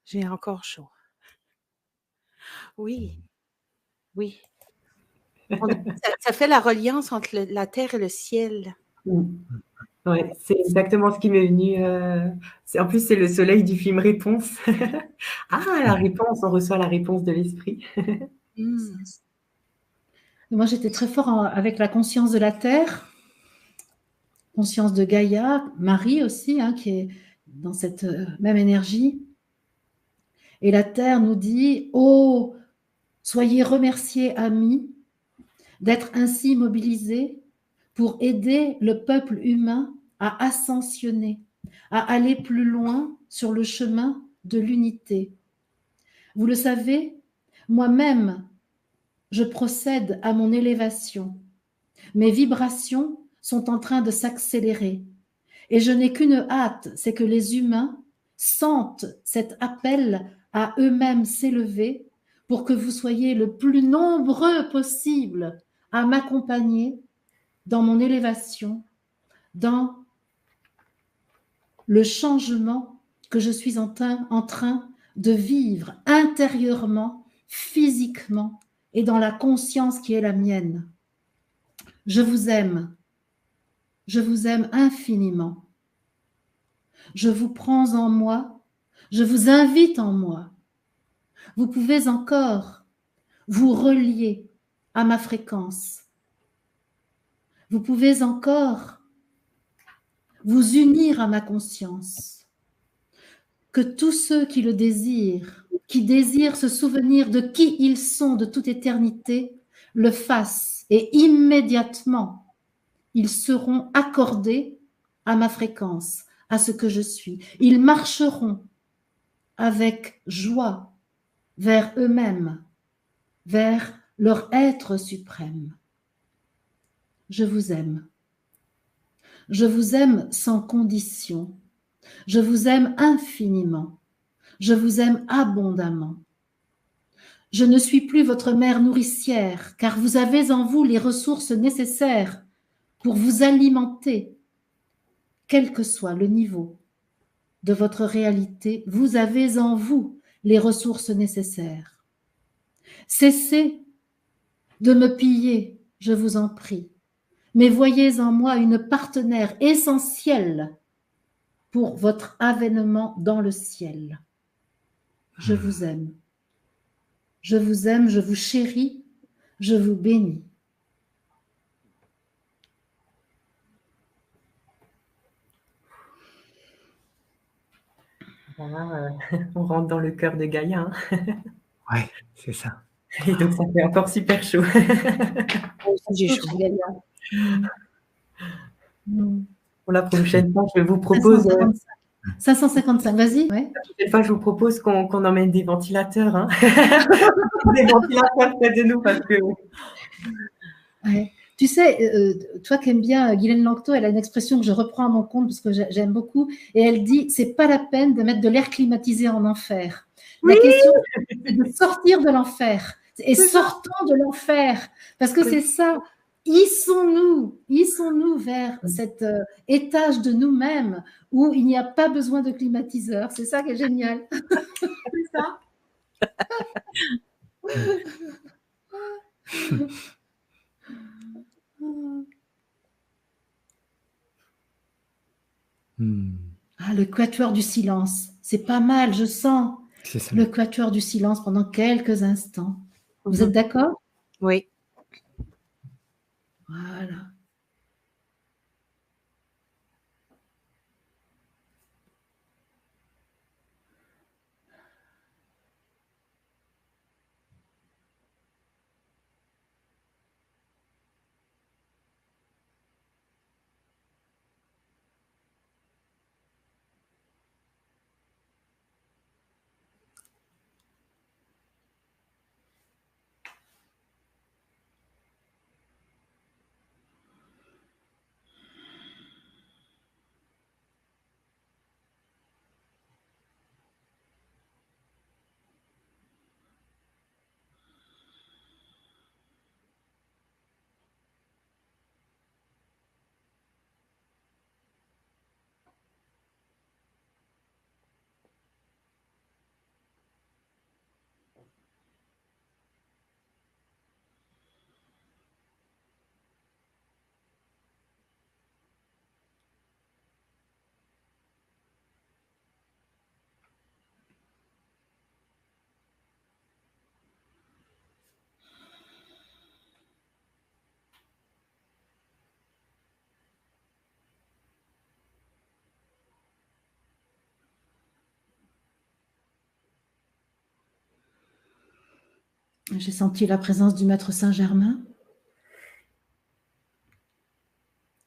J'ai encore chaud. Oui. Oui. Ça fait la reliance entre la terre et le ciel. Oui, c'est exactement ce qui m'est venu. En plus, c'est le soleil du film Réponse. Ah, la réponse, on reçoit la réponse de l'esprit. Moi, j'étais très fort avec la conscience de la terre, conscience de Gaïa, Marie aussi, hein, qui est dans cette même énergie. Et la terre nous dit, oh, soyez remerciés, amis, d'être ainsi mobilisés pour aider le peuple humain à ascensionner, à aller plus loin sur le chemin de l'unité. Vous le savez, moi-même, je procède à mon élévation Mes vibrations sont en train de s'accélérer. Et je n'ai qu'une hâte, c'est que les humains sentent cet appel à eux-mêmes s'élever pour que vous soyez le plus nombreux possible à m'accompagner dans mon élévation, dans le changement que je suis en train de vivre intérieurement, physiquement et dans la conscience qui est la mienne. Je vous aime infiniment. Je vous prends en moi, je vous invite en moi. Vous pouvez encore vous relier à ma fréquence. Vous pouvez encore vous unir à ma conscience. Que tous ceux qui le désirent, qui désirent se souvenir de qui ils sont de toute éternité, le fassent et immédiatement, ils seront accordés à ma fréquence, à ce que je suis. Ils marcheront avec joie vers eux-mêmes, vers leur être suprême. Je vous aime. Je vous aime sans condition. Je vous aime infiniment. Je vous aime abondamment. Je ne suis plus votre mère nourricière, car vous avez en vous les ressources nécessaires pour vous alimenter, quel que soit le niveau de votre réalité, vous avez en vous les ressources nécessaires. Cessez de me piller, je vous en prie, mais voyez en moi une partenaire essentielle pour votre avènement dans le ciel. Je vous aime. Je vous aime, je vous chéris, je vous bénis. Voilà, on rentre dans le cœur de Gaïa. Hein. Ouais, c'est ça. Et donc, ça fait encore super chaud. J'ai chaud. Pour la prochaine fois, je vous propose... 555, vas-y. Ouais. La prochaine fois, je vous propose qu'on emmène des ventilateurs. Hein. Des ventilateurs près de nous, parce que... Ouais. Tu sais, toi qui aimes bien Guylaine Lanctot, elle a une expression que je reprends à mon compte parce que j'aime beaucoup, et elle dit, c'est pas la peine de mettre de l'air climatisé en enfer. La question, c'est de sortir de l'enfer. Et sortons de l'enfer, parce que c'est ça. Hissons-nous vers cet étage de nous-mêmes où il n'y a pas besoin de climatiseur. C'est ça qui est génial. C'est ça. Ah, le quatuor du silence. C'est pas mal, je sens. C'est ça. Le quatuor du silence pendant quelques instants. Vous êtes d'accord? Oui. Voilà. J'ai senti la présence du maître Saint-Germain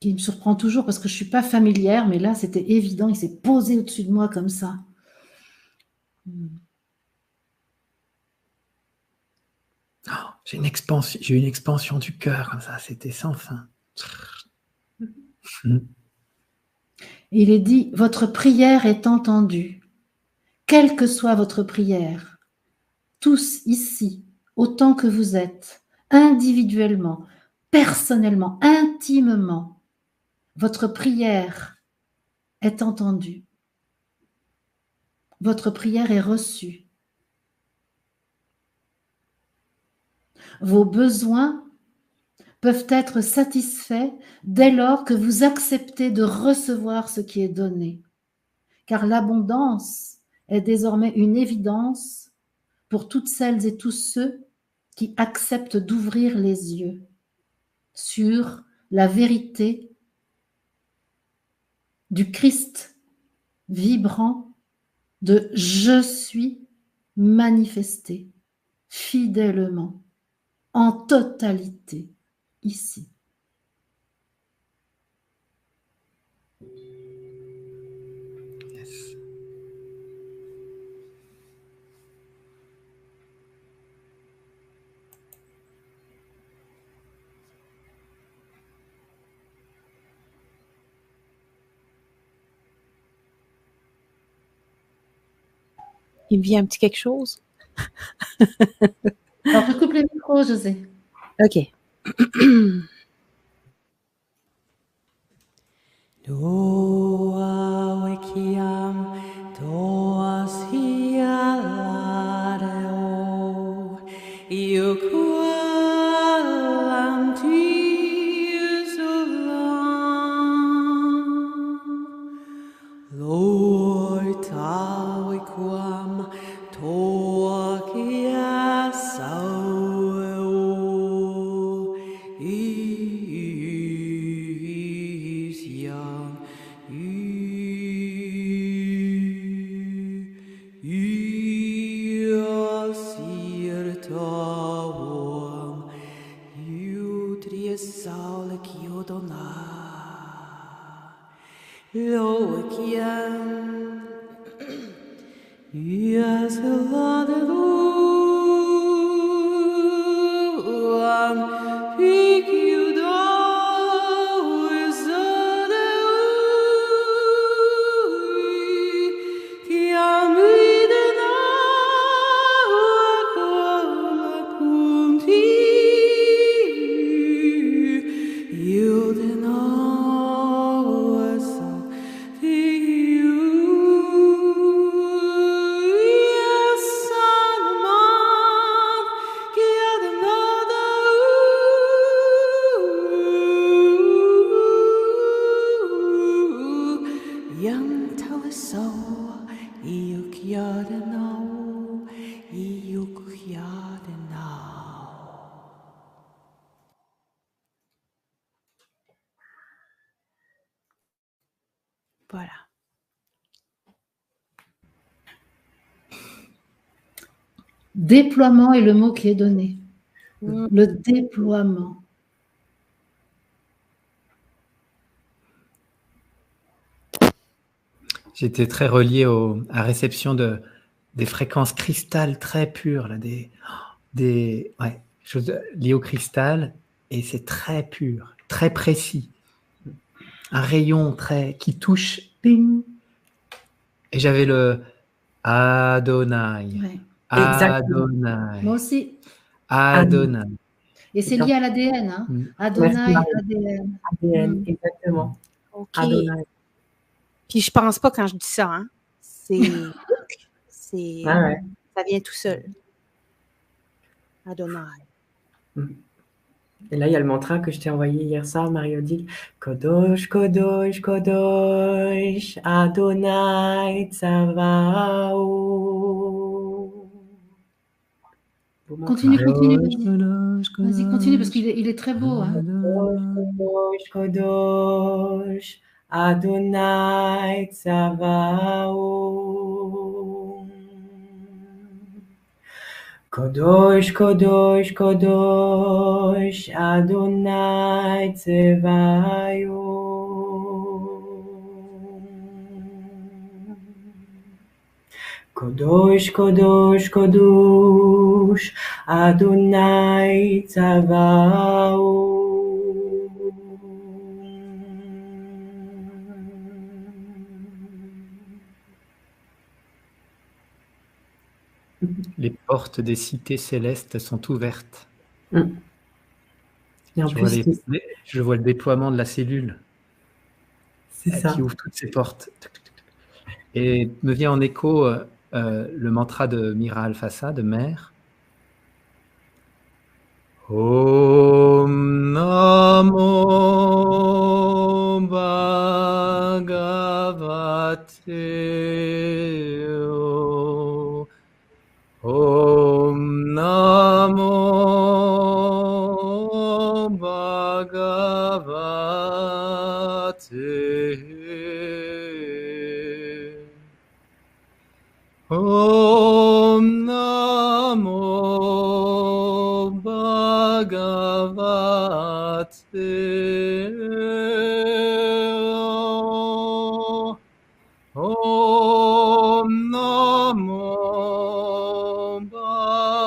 qui me surprend toujours parce que je ne suis pas familière, mais là, c'était évident, il s'est posé au-dessus de moi comme ça. j'ai eu une expansion du cœur comme ça, c'était sans fin. Il est dit, votre prière est entendue. Quelle que soit votre prière, tous ici, autant que vous êtes, individuellement, personnellement, intimement, votre prière est entendue. Votre prière est reçue. Vos besoins peuvent être satisfaits dès lors que vous acceptez de recevoir ce qui est donné. Car l'abondance est désormais une évidence pour toutes celles et tous ceux qui acceptent d'ouvrir les yeux sur la vérité du Christ vibrant de je suis manifesté fidèlement, en totalité, ici. Yes. Il me vient un petit quelque chose. Alors, je coupe les micros, José. OK. Doa wikiam, doa sialadeo, iuqualam tisulam. Lord tawiquam, toa kia sao is young. Iasirtawam, Iutriasaulik Yodona, Loikiam, Iasaladuam, Voilà. Déploiement est le mot qui est donné. Mm. Le déploiement. J'étais très relié à réception des fréquences cristal très pures, là, des choses liées au cristal, et c'est très pur, très précis. Un rayon qui touche, ping, et j'avais le Adonai. Ouais. Exactement. Moi Adonai. aussi. Adonai. Et c'est lié à l'ADN. Hein. Adonai, Merci, ADN. ADN, exactement. OK. Adonai. Puis je pense pas quand je dis ça, hein. C'est Ah ouais. ça vient tout seul. Adonai. Et là, il y a le mantra que je t'ai envoyé hier soir, Marie-Odile. Kodosh, Kodosh, Kodosh, Adonai Tsavaot. Continue, continue, vas-y. Vas-y, continue, parce qu'il est très beau. Hein. Kodosh, Kodosh, Adonai Tsavaot. Kodosh, Kodosh, Kodosh, Adonai Tsevaot. Kodosh, Kodosh, Kodosh, Adonai Tsavaot. Les portes des cités célestes sont ouvertes. Et en Je vois, plus, je vois le déploiement de la cellule c'est ça. qui ouvre toutes ces portes. Et me vient en écho le mantra de Mira Alfassa, de Mère. Om Namo Bhagavate Om Namo Bhagavate Om Namo Bhagavate Om Namo Bhagavate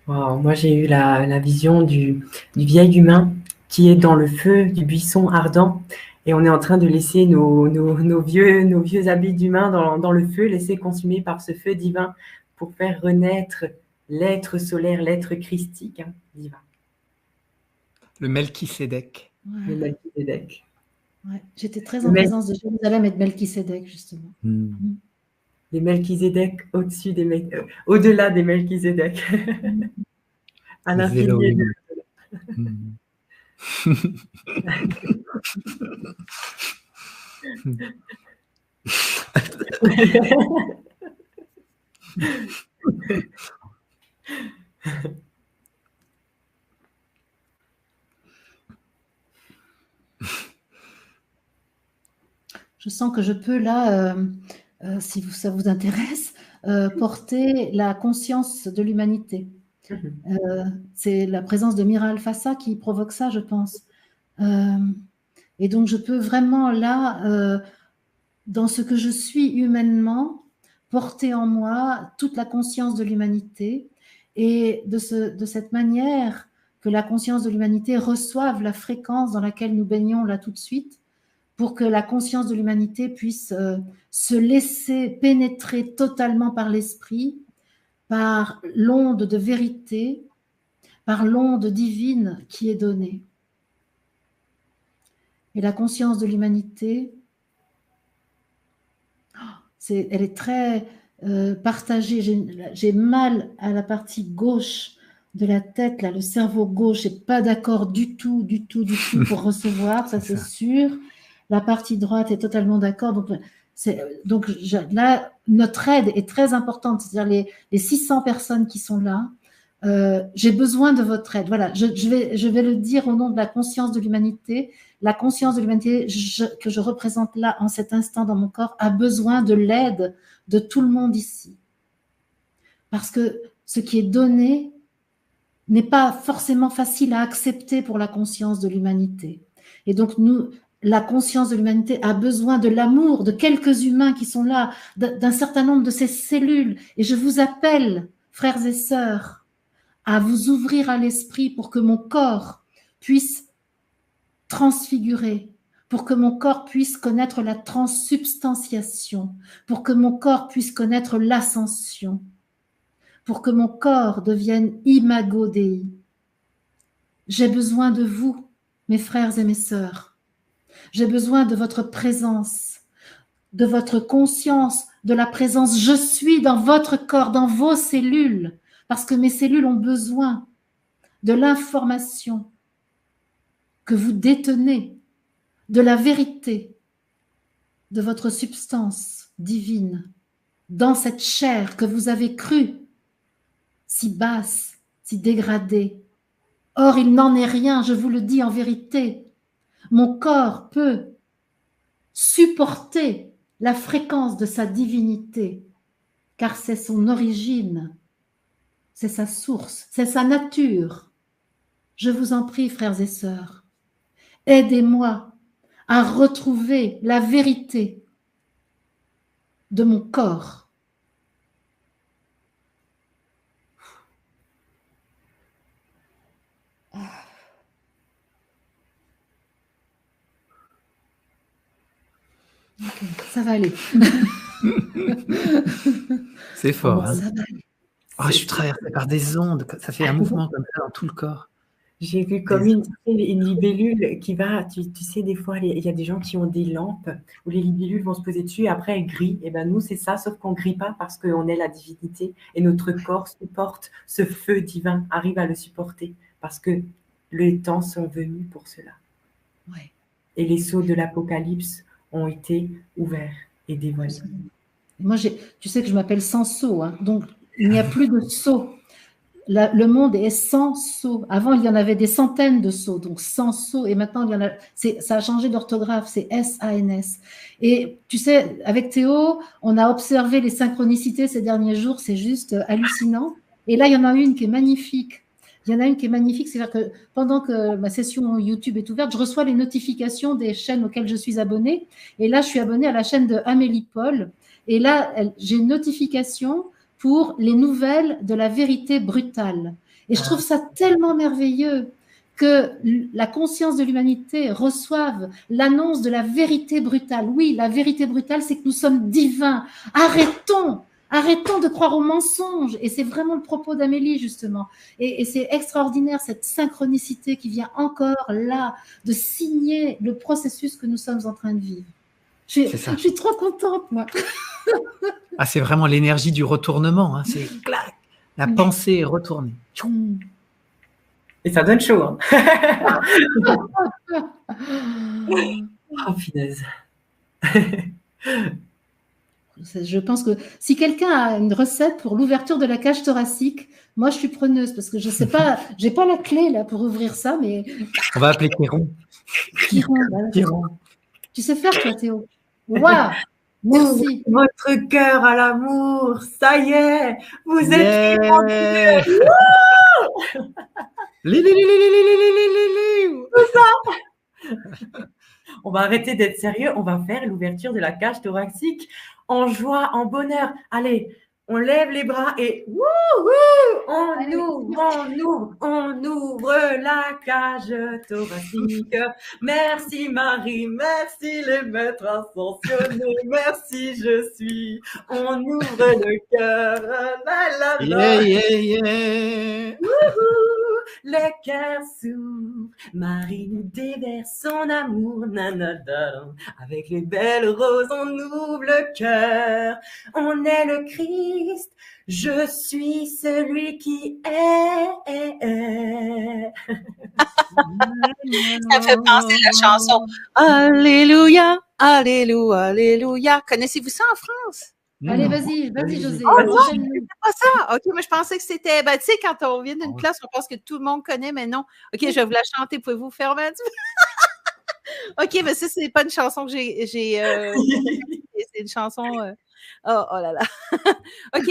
Wow, moi, j'ai eu la vision du vieil humain qui est dans le feu du buisson ardent et on est en train de laisser nos vieux habits d'humain dans le feu, laisser consumer par ce feu divin pour faire renaître l'être solaire, l'être christique divin. Le Melchisédek. Le Melchisédek. Ouais. J'étais très en présence de Jérusalem et de Melchisédek, justement. Les Melchisédek au-delà des Melchisédek. À l'infini. Je sens que je peux là, si ça vous intéresse, porter la conscience de l'humanité. C'est la présence de Mira Alfassa qui provoque ça, je pense. Et donc, je peux vraiment là, dans ce que je suis humainement, porter en moi toute la conscience de l'humanité et de cette manière que la conscience de l'humanité reçoive la fréquence dans laquelle nous baignons là tout de suite, pour que la conscience de l'humanité puisse se laisser pénétrer totalement par l'esprit, par l'onde de vérité, par l'onde divine qui est donnée. Et la conscience de l'humanité, elle est très partagée. J'ai mal à la partie gauche de la tête, là, le cerveau gauche n'est pas d'accord du tout pour recevoir, ça c'est sûr. La partie droite est totalement d'accord. Donc là, notre aide est très importante. C'est-à-dire les 600 personnes qui sont là, j'ai besoin de votre aide. Voilà, je vais le dire au nom de la conscience de l'humanité. La conscience de l'humanité que je représente là, en cet instant dans mon corps, a besoin de l'aide de tout le monde ici. Parce que ce qui est donné n'est pas forcément facile à accepter pour la conscience de l'humanité. Et donc, la conscience de l'humanité a besoin de l'amour de quelques humains qui sont là, d'un certain nombre de ces cellules. Et je vous appelle, frères et sœurs, à vous ouvrir à l'esprit pour que mon corps puisse transfigurer, pour que mon corps puisse connaître la transsubstantiation, pour que mon corps puisse connaître l'ascension, pour que mon corps devienne imago Dei. J'ai besoin de vous, mes frères et mes sœurs. J'ai besoin de votre présence, de votre conscience, de la présence. Je suis dans votre corps, dans vos cellules, parce que mes cellules ont besoin de l'information que vous détenez, de la vérité, de votre substance divine, dans cette chair que vous avez crue, si basse, si dégradée. Or, il n'en est rien, je vous le dis en vérité. Mon corps peut supporter la fréquence de sa divinité, car c'est son origine, c'est sa source, c'est sa nature. Je vous en prie, frères et sœurs, aidez-moi à retrouver la vérité de mon corps. Ok, ça va aller. C'est fort. Hein. Ça va aller. Oh, je suis traversée par des ondes. Ça fait un mouvement comme ça dans tout le corps. J'ai vu comme une libellule qui va, tu sais, des fois, il y a des gens qui ont des lampes où les libellules vont se poser dessus et après elles grillent. Et ben nous, c'est ça, sauf qu'on ne grille pas parce qu'on est la divinité et notre corps supporte ce feu divin, arrive à le supporter parce que les temps sont venus pour cela. Ouais. Et les sceaux de l'Apocalypse ont été ouverts et dévoilés. Moi, tu sais que je m'appelle sans sceau, hein, donc il n'y a plus de sceau. Le monde est sans sceau. Avant, il y en avait des centaines de sceaux, donc sans sceau. Et maintenant, il y en a. Ça a changé d'orthographe, c'est S-A-N-S. Et tu sais, avec Théo, on a observé les synchronicités ces derniers jours, c'est juste hallucinant. Et là, il y en a une qui est magnifique. Il y en a une qui est magnifique, c'est-à-dire que pendant que ma session YouTube est ouverte, je reçois les notifications des chaînes auxquelles je suis abonnée. Et là, je suis abonnée à la chaîne de Amélie Paul. Et là, j'ai une notification pour les nouvelles de la vérité brutale. Et je trouve ça tellement merveilleux que la conscience de l'humanité reçoive l'annonce de la vérité brutale. Oui, la vérité brutale, c'est que nous sommes divins. Arrêtons de croire aux mensonges. Et c'est vraiment le propos d'Amélie, justement. Et c'est extraordinaire, cette synchronicité qui vient encore là, de signer le processus que nous sommes en train de vivre. Je suis trop contente, moi. Ah, c'est vraiment l'énergie du retournement. Hein. C'est clac, la pensée est retournée. Et ça donne chaud. Hein. Oh, finesse. Je pense que si quelqu'un a une recette pour l'ouverture de la cage thoracique, moi je suis preneuse parce que je sais pas, j'ai pas la clé là pour ouvrir ça, mais. On va appeler Kéron. Kéron. Tu sais faire toi, Théo? Waouh! Merci. Votre cœur à l'amour, ça y est, vous êtes On va arrêter d'être sérieux, on va faire l'ouverture de la cage thoracique en joie, en bonheur. Allez, on lève les bras et on ouvre la cage thoracique. Merci Marie, merci les maîtres ascensionnés, merci je suis. On ouvre le cœur, le cœur s'ouvre, Marie nous déverse son amour, nanana. Avec les belles roses, on ouvre le cœur. On est le Christ, je suis celui qui est. Ça fait penser la chanson Alléluia, Alléluia, Alléluia. Connaissez-vous ça en France? Allez, vas-y, José. Oh non, c'est pas ça. OK, mais je pensais que c'était. Ben, tu sais, quand on vient d'une classe, on pense que tout le monde connaît, mais non. OK, je vais vous la chanter. Pouvez-vous faire un petit peu? OK, mais ça, c'est pas une chanson que j'ai. C'est une chanson. Oh là là. OK,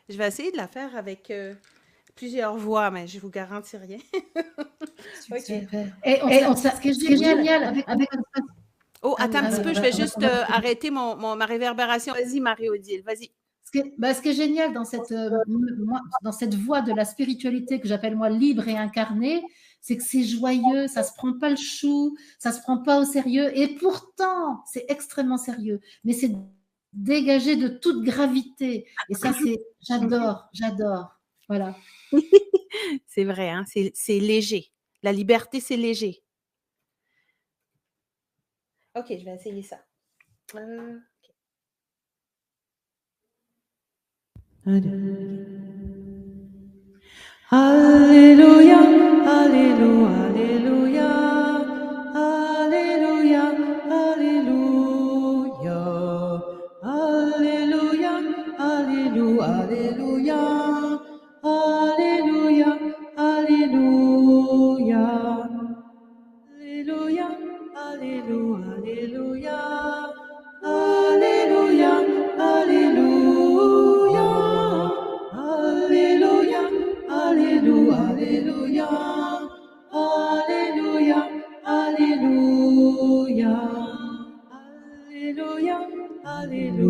je vais essayer de la faire avec plusieurs voix, mais je vous garantis rien. Okay. Et ce qui est génial avec Oh, attends un petit peu, je vais juste arrêter ma réverbération. Vas-y, Marie-Odile, vas-y. Ce qui est génial dans cette voie de la spiritualité que j'appelle moi libre et incarnée, c'est que c'est joyeux, ça se prend pas le chou, ça se prend pas au sérieux, et pourtant c'est extrêmement sérieux, mais c'est dégagé de toute gravité. Et ça, j'adore. Voilà. C'est vrai, hein? C'est léger. La liberté, c'est léger. OK, je vais essayer ça. Okay. Alléluia, Alléluia, Alléluia, Alléluia, Alléluia, Alléluia, Alléluia, Alléluia, Alléluia, Alléluia, Alléluia, Alléluia, Alléluia,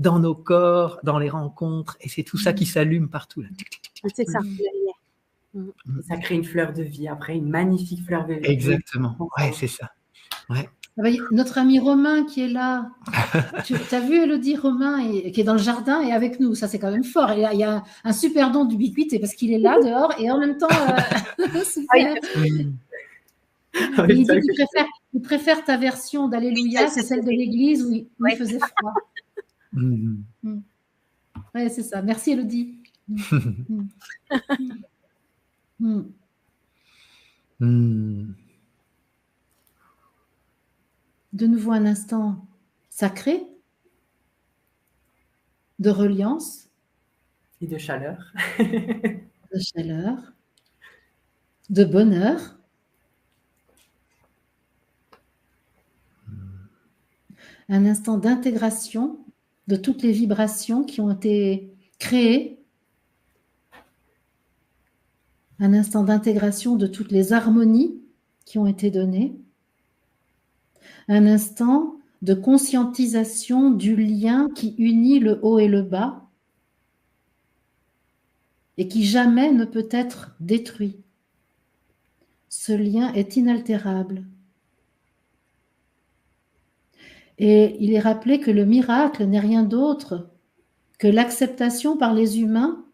dans nos corps, dans les rencontres, et c'est tout ça qui s'allume partout. Là. C'est ça. Et ça crée une fleur de vie, après, une magnifique fleur de vie. Exactement, ouais, c'est ça. Ouais. Notre ami Romain qui est là, tu as vu Elodie, Romain qui est dans le jardin et avec nous, ça c'est quand même fort. Il y a un super don d'ubiquité parce qu'il est là dehors et en même temps, super. Il dit qu'il préfère ta version d'Alléluia que celle de l'église où il faisait froid. Ouais, c'est ça. Merci Elodie. De nouveau un instant sacré, de reliance. Et de chaleur. De chaleur, de bonheur. Un instant d'intégration de toutes les vibrations qui ont été créées. Un instant d'intégration de toutes les harmonies qui ont été données. Un instant de conscientisation du lien qui unit le haut et le bas et qui jamais ne peut être détruit. Ce lien est inaltérable. Et il est rappelé que le miracle n'est rien d'autre que l'acceptation par les humains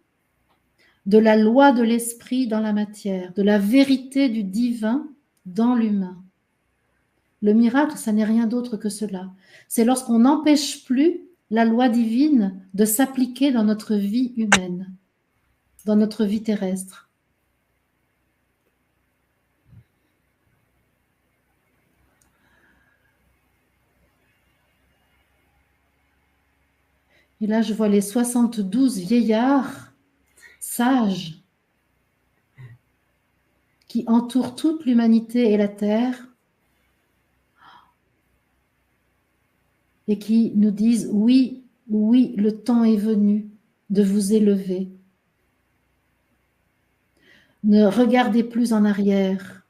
de la loi de l'esprit dans la matière, de la vérité du divin dans l'humain. Le miracle, ça n'est rien d'autre que cela. C'est lorsqu'on n'empêche plus la loi divine de s'appliquer dans notre vie humaine, dans notre vie terrestre. Et là, je vois les 72 vieillards sages qui entourent toute l'humanité et la terre et qui nous disent « Oui, oui, le temps est venu de vous élever. Ne regardez plus en arrière.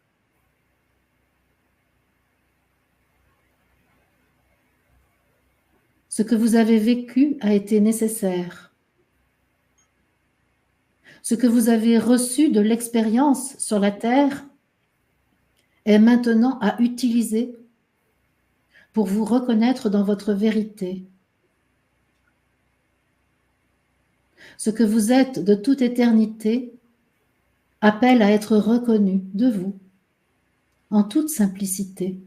Ce que vous avez vécu a été nécessaire. Ce que vous avez reçu de l'expérience sur la terre est maintenant à utiliser pour vous reconnaître dans votre vérité. Ce que vous êtes de toute éternité appelle à être reconnu de vous, en toute simplicité.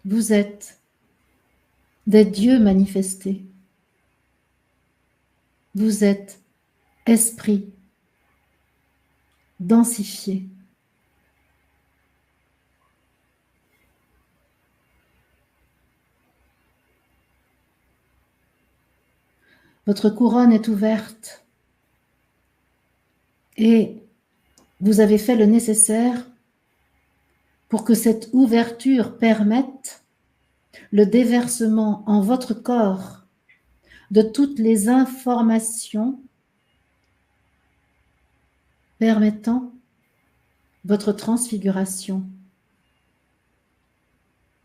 Vous êtes des dieux manifestés. Vous êtes esprit densifié. Votre couronne est ouverte et vous avez fait le nécessaire pour que cette ouverture permette le déversement en votre corps de toutes les informations permettant votre transfiguration,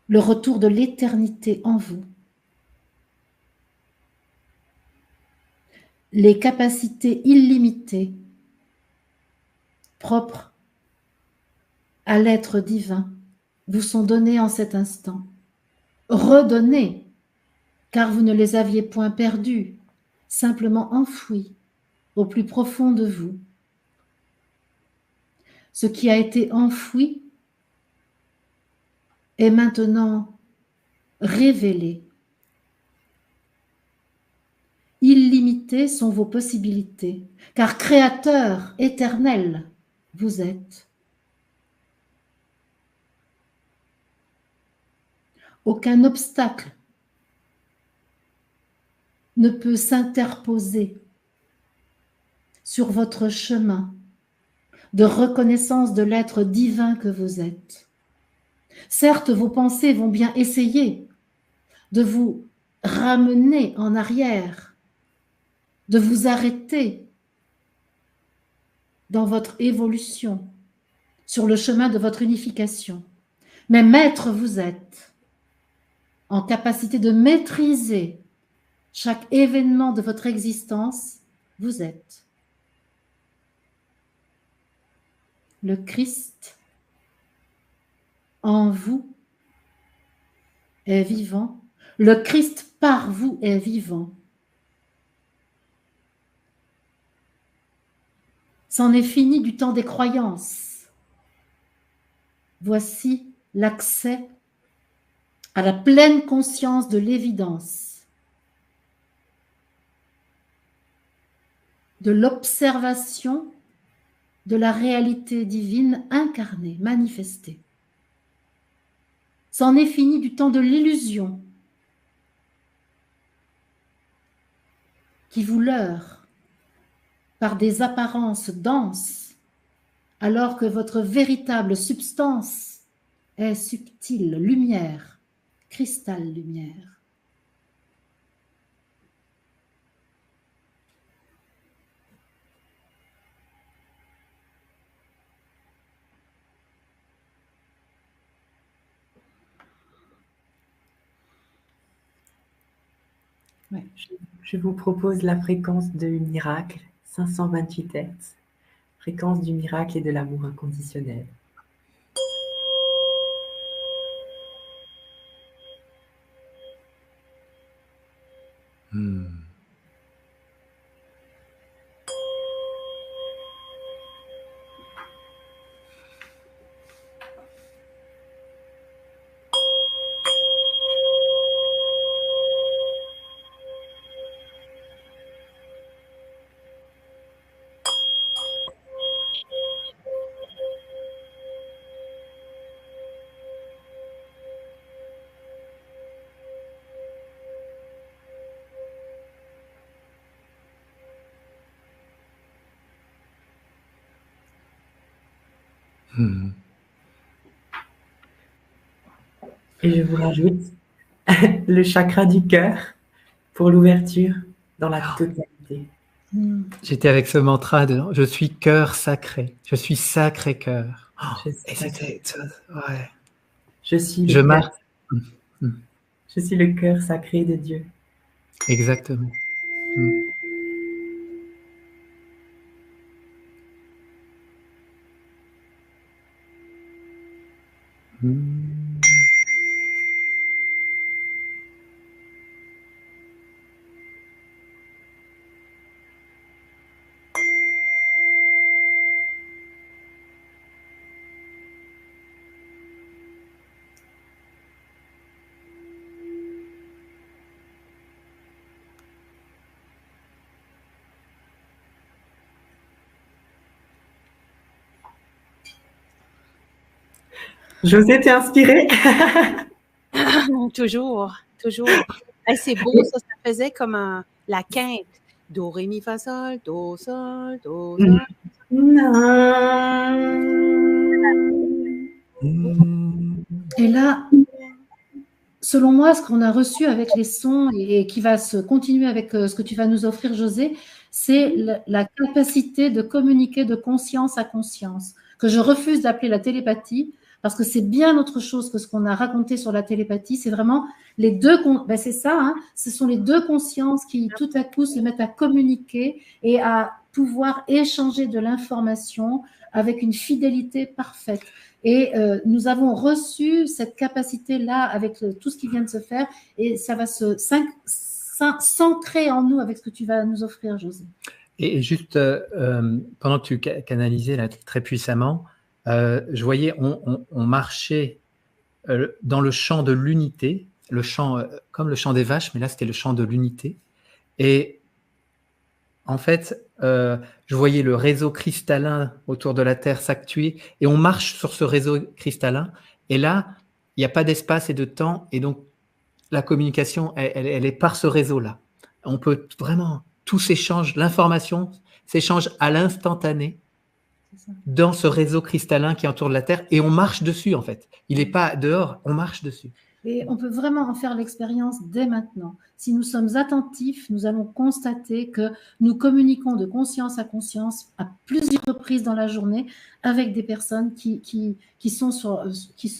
le retour de l'éternité en vous, les capacités illimitées propres à l'être divin vous sont données en cet instant, redonnées, car vous ne les aviez point perdues, simplement enfouies au plus profond de vous. Ce qui a été enfoui est maintenant révélé. Illimitées sont vos possibilités, car créateur éternel vous êtes. Aucun obstacle ne peut s'interposer sur votre chemin de reconnaissance de l'être divin que vous êtes. Certes, vos pensées vont bien essayer de vous ramener en arrière, de vous arrêter dans votre évolution sur le chemin de votre unification. Mais maître vous êtes. en capacité de maîtriser chaque événement de votre existence, vous êtes le Christ en vous est vivant. Le Christ par vous est vivant. C'en est fini du temps des croyances. Voici l'accès à la pleine conscience de l'évidence, de l'observation de la réalité divine incarnée, manifestée. C'en est fini du temps de l'illusion qui vous leurre par des apparences denses, alors que votre véritable substance est subtile, lumière, cristal lumière. Ouais. Je vous propose la fréquence de miracle, 528 Hz, fréquence du miracle et de l'amour inconditionnel. Et je vous rajoute le chakra du cœur pour l'ouverture dans la totalité. J'étais avec ce mantra de « Je suis cœur sacré, je suis sacré cœur ». Et c'était… Ouais. Je suis Je le marche. cœur. Je suis le cœur sacré de Dieu. Exactement. José, t'es inspirée? Toujours, toujours. Hey, c'est beau, ça faisait comme la quinte. Do, ré, mi, fa, sol, do, sol, do, sol. Et là, selon moi, ce qu'on a reçu avec les sons et qui va se continuer avec ce que tu vas nous offrir, José, c'est la capacité de communiquer de conscience à conscience, que je refuse d'appeler la télépathie, parce que c'est bien autre chose que ce qu'on a raconté sur la télépathie. C'est vraiment les deux, c'est ça, hein, ce sont les deux consciences qui tout à coup se mettent à communiquer et à pouvoir échanger de l'information avec une fidélité parfaite. Et nous avons reçu cette capacité-là avec tout ce qui vient de se faire, et ça va s'ancrer en nous avec ce que tu vas nous offrir, José. Et juste, pendant que tu canalisais là, très puissamment, je voyais, on marchait dans le champ de l'unité, le champ, comme le champ des vaches, mais là c'était le champ de l'unité. Et en fait, je voyais le réseau cristallin autour de la Terre s'actuer, et on marche sur ce réseau cristallin. Et là, il n'y a pas d'espace et de temps, et donc la communication, elle est par ce réseau-là. On peut vraiment, tout s'échange, l'information s'échange à l'instantané dans ce réseau cristallin qui entoure la Terre, et on marche dessus en fait. Il n'est pas dehors, on marche dessus. Et on peut vraiment en faire l'expérience dès maintenant. Si nous sommes attentifs, nous allons constater que nous communiquons de conscience à conscience à plusieurs reprises dans la journée avec des personnes qui sont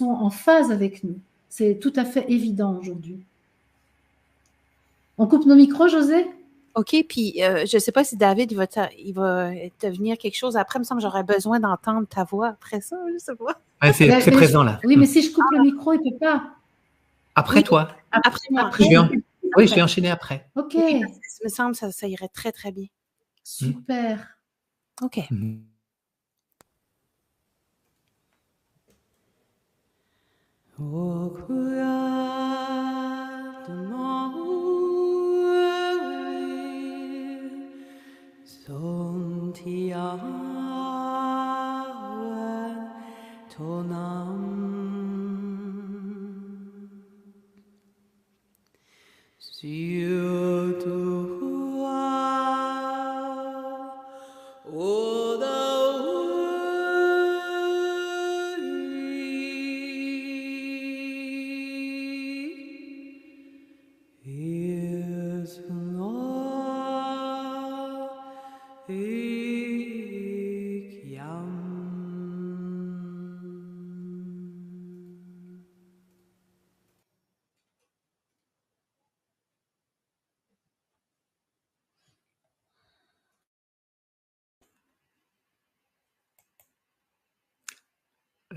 en phase avec nous. C'est tout à fait évident aujourd'hui. On coupe nos micros, José? OK, puis je ne sais pas si David, il va te venir quelque chose. Après, il me semble que j'aurais besoin d'entendre ta voix après ça, je ne sais pas. Ouais, c'est Mais présent là. Oui, mais si je coupe le micro, il ne peut pas. Après Oui. toi. Après moi. Après. Oui, je vais enchaîner après. Ok, Oui, parce que ça me semble que ça irait très, très bien. super. OK. Mhm.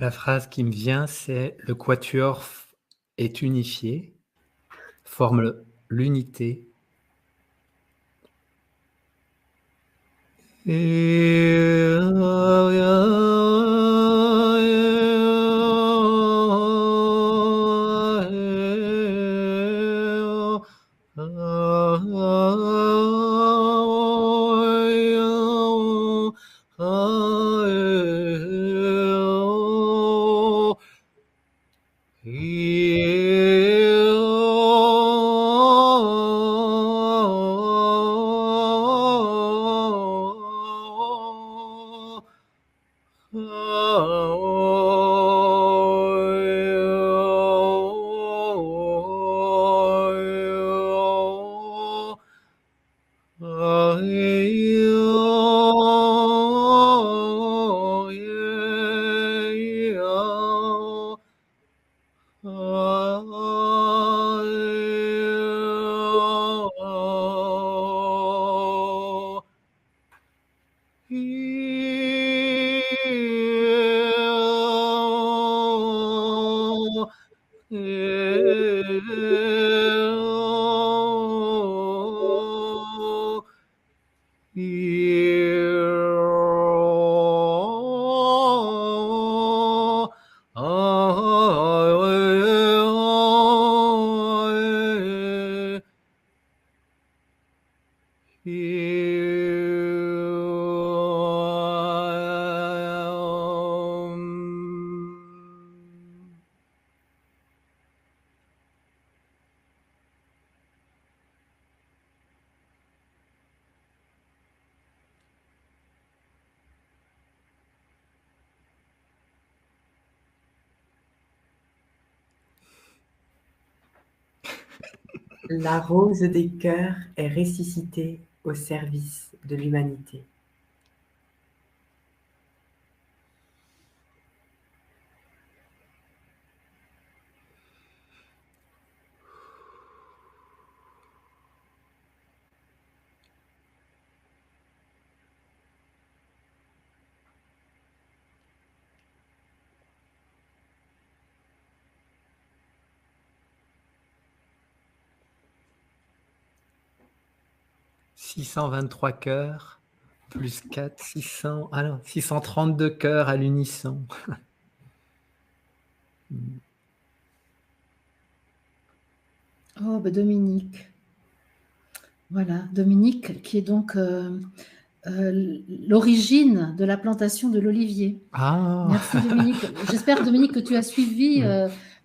La phrase qui me vient, c'est le quatuor est unifié, forme l'unité. La rose des cœurs est ressuscitée au service de l'humanité. « 623 cœurs, plus 4, 600... Ah non, 632 cœurs à l'unisson. » Oh, ben Dominique. Voilà, Dominique, qui est donc l'origine de la plantation de l'olivier. Ah. Merci Dominique. J'espère, Dominique, que tu as suivi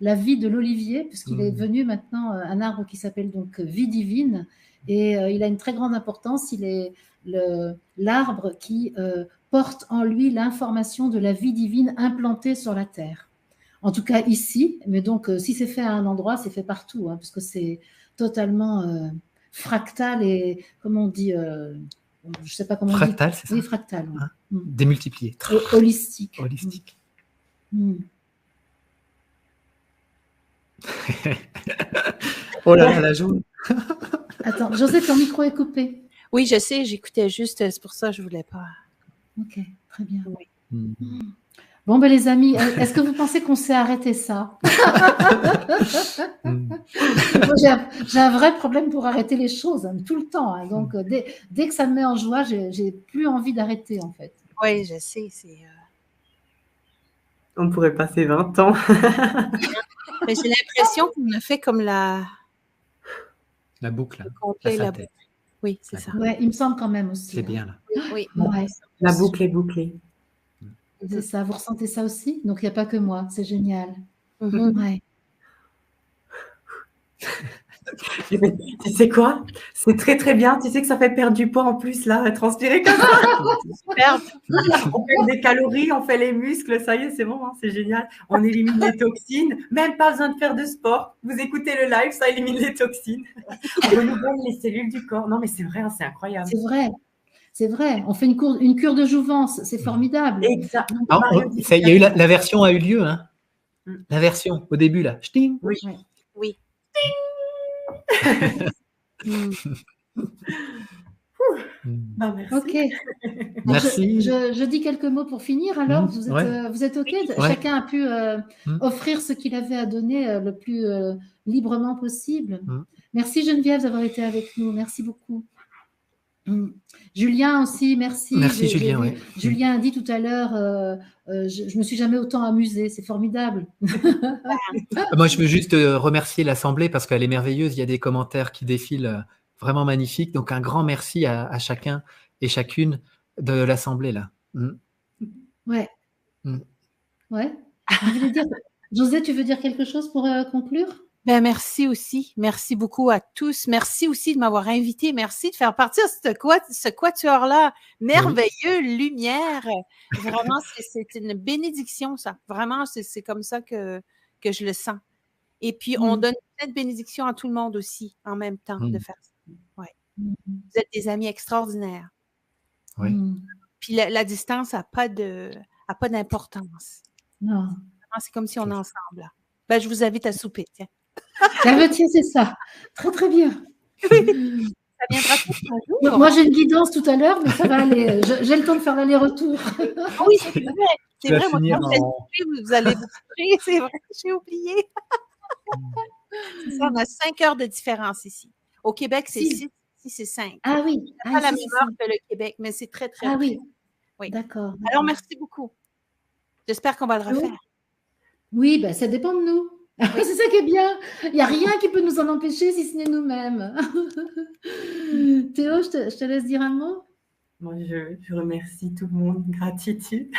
la vie de l'olivier, puisqu'il est devenu maintenant un arbre qui s'appelle donc vie divine, et il a une très grande importance. Il est l'arbre qui porte en lui l'information de la vie divine implantée sur la terre. En tout cas ici, mais donc si c'est fait à un endroit, c'est fait partout, hein, parce que c'est totalement fractal et, comment on dit, je ne sais pas comment fractal, on dit. c'est ça? Oui, fractal. Oui. Hein? Démultiplié. Et holistique. Holistique. Oh là là, la joue. Attends, José, ton micro est coupé. Oui, je sais, j'écoutais juste, c'est pour ça que je ne voulais pas. Ok, très bien. Oui. Bon, ben les amis, est-ce que vous pensez qu'on sait arrêter ça? Mm. Moi, j'ai un vrai problème pour arrêter les choses, hein, tout le temps. Hein. Donc, dès que ça me met en joie, j'ai plus envie d'arrêter, en fait. Oui, je sais. On pourrait passer 20 ans. Mais j'ai l'impression qu'on a fait comme la boucle, hein. complet, La la synthèse. boucle. Oui, c'est La ça. Ouais, il me semble quand même aussi. C'est hein. bien là. Oui. Ouais, La boucle est bouclée. c'est ça. Vous ressentez ça aussi? Donc, il n'y a pas que moi. C'est génial. Mhm. Ouais. Eh ben, tu sais quoi? C'est très très bien. Tu sais que ça fait perdre du poids en plus, là, transpirer comme ça. Superbe. On fait des calories, on fait les muscles, ça y est, c'est bon, hein, c'est génial. On élimine les toxines, même pas besoin de faire de sport. Vous écoutez le live, ça élimine les toxines. On renouvelle les cellules du corps. Non, mais c'est vrai, hein, c'est incroyable. C'est vrai. C'est vrai. On fait une cure de jouvence. C'est formidable. Exact. Ah, Mario dit il y a eu la version a eu lieu, hein. Mm. La version au début là. Ch'ting. Oui. Ouais. Oui. Mm. Ben, merci. Ok. Merci. Je dis quelques mots pour finir. Alors, vous êtes OK? Ouais. Chacun a pu Mm. offrir ce qu'il avait à donner le plus librement possible. Mm. Merci Geneviève d'avoir été avec nous. Merci beaucoup. Julien aussi, merci. Merci, J'ai Julien, vu- ouais. Julien a dit tout à l'heure, je me suis jamais autant amusée. C'est formidable. Moi, je veux juste remercier l'Assemblée parce qu'elle est merveilleuse. Il y a des commentaires qui défilent vraiment magnifiques. Donc, un grand merci à chacun et chacune de l'Assemblée là. Mm. Ouais. Mm. Ouais. Vous voulez dire, José, tu veux dire quelque chose pour conclure? Ben, merci aussi. Merci beaucoup à tous. Merci aussi de m'avoir invité. Merci de faire partie de ce quatuor-là. Merveilleux, lumière. Vraiment, c'est une bénédiction, ça. Vraiment, c'est comme ça que je le sens. Et puis, on donne cette bénédiction à tout le monde aussi, en même temps, de faire ça. Ouais. Vous êtes des amis extraordinaires. Oui. Puis, la distance n'a pas d'importance. Non. C'est comme si on est ensemble. Là. Ben, je vous invite à souper, tiens. Tiens, c'est ça. Très, très bien. Ça viendra tout un jour. Moi, j'ai une guidance tout à l'heure, mais ça va aller. J'ai le temps de faire l'aller-retour. Oui, c'est vrai. C'est Tu vas vrai. Moi, finir quand vous allez vous coucher, c'est vrai. J'ai oublié. C'est ça, on a 5 heures de différence ici. Au Québec, c'est 6. Ici, c'est 5. Ah oui. C'est pas la même heure que le Québec, mais c'est très, très Ah près. oui. Oui. D'accord. Alors, merci beaucoup. J'espère qu'on va le refaire. Oui, ben, ça dépend de nous. C'est ça qui est bien. Il n'y a rien qui peut nous en empêcher si ce n'est nous-mêmes. Théo, je te laisse dire un mot. Moi, je remercie tout le monde. Gratitude.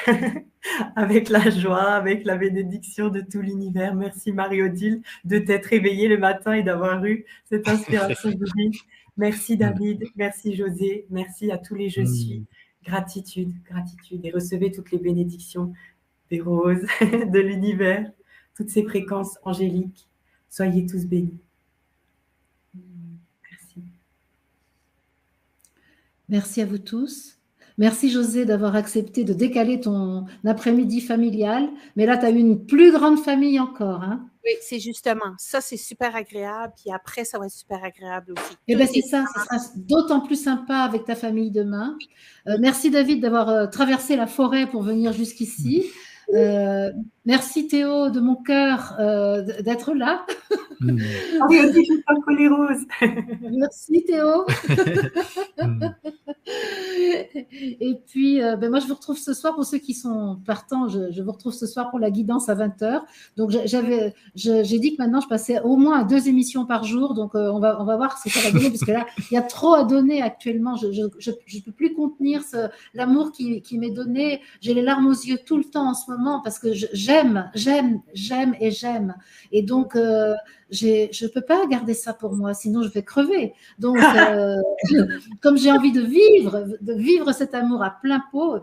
Avec la joie, avec la bénédiction de tout l'univers. Merci Marie-Odile de t'être éveillée le matin et d'avoir eu cette inspiration divine. Merci David, merci José, merci à tous les je suis. Gratitude, gratitude. Et recevez toutes les bénédictions des roses, de l'univers, toutes ces fréquences angéliques. Soyez tous bénis. Merci. Merci à vous tous. Merci José d'avoir accepté de décaler ton après-midi familial. Mais là, tu as eu une plus grande famille encore. Hein? Oui, c'est justement. Ça, c'est super agréable. Puis après, ça va être super agréable aussi. Eh bien, c'est ça. Ça sera d'autant plus sympa avec ta famille demain. Merci David d'avoir traversé la forêt pour venir jusqu'ici. Merci Théo de mon cœur d'être là. Ah oui, aussi, je suis pas les roses. Merci Théo. Et puis, moi, je vous retrouve ce soir pour ceux qui sont partants. Je vous retrouve ce soir pour la guidance à 20h. Donc, j'ai dit que maintenant, je passais au moins à 2 émissions par jour. Donc, on va voir ce que ça va donner parce que là, il y a trop à donner actuellement. Je ne peux plus contenir l'amour qui m'est donné. J'ai les larmes aux yeux tout le temps en ce moment parce que j'aime. Et donc, je ne peux pas garder ça pour moi, sinon je vais crever. Donc, comme j'ai envie de vivre cet amour à plein pot,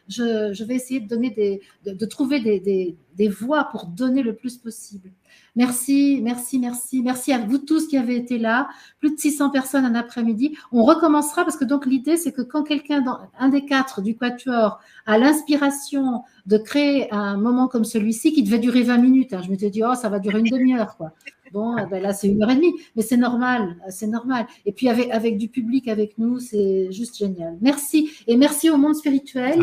je vais essayer de donner de trouver des des voix pour donner le plus possible. Merci, merci, merci. Merci à vous tous qui avez été là. Plus de 600 personnes un après-midi. On recommencera parce que donc l'idée, c'est que quand quelqu'un, un des 4 du Quatuor, a l'inspiration de créer un moment comme celui-ci, qui devait durer 20 minutes, hein, je m'étais dit, oh, ça va durer une demi-heure, quoi. Bon, ben là, c'est 1h30, mais c'est normal, c'est normal. Et puis, avec du public avec nous, c'est juste génial. Merci. Et merci au monde spirituel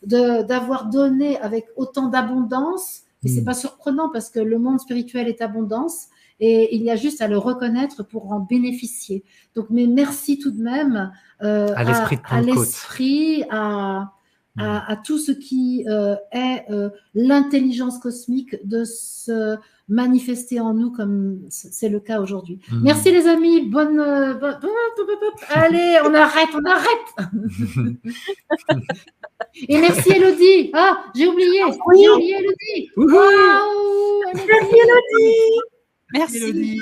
d'avoir donné avec autant d'abondance. Et c'est pas surprenant parce que le monde spirituel est abondance et il y a juste à le reconnaître pour en bénéficier. Donc, mais merci tout de même à l'esprit de Pentecôte, à tout ce qui est l'intelligence cosmique de se manifester en nous comme c'est le cas aujourd'hui. Merci les amis, allez, on arrête. Et merci Elodie. Ah, j'ai oublié. Oui. J'ai oublié Elodie. Wow. Merci Elodie. Merci. Elodie.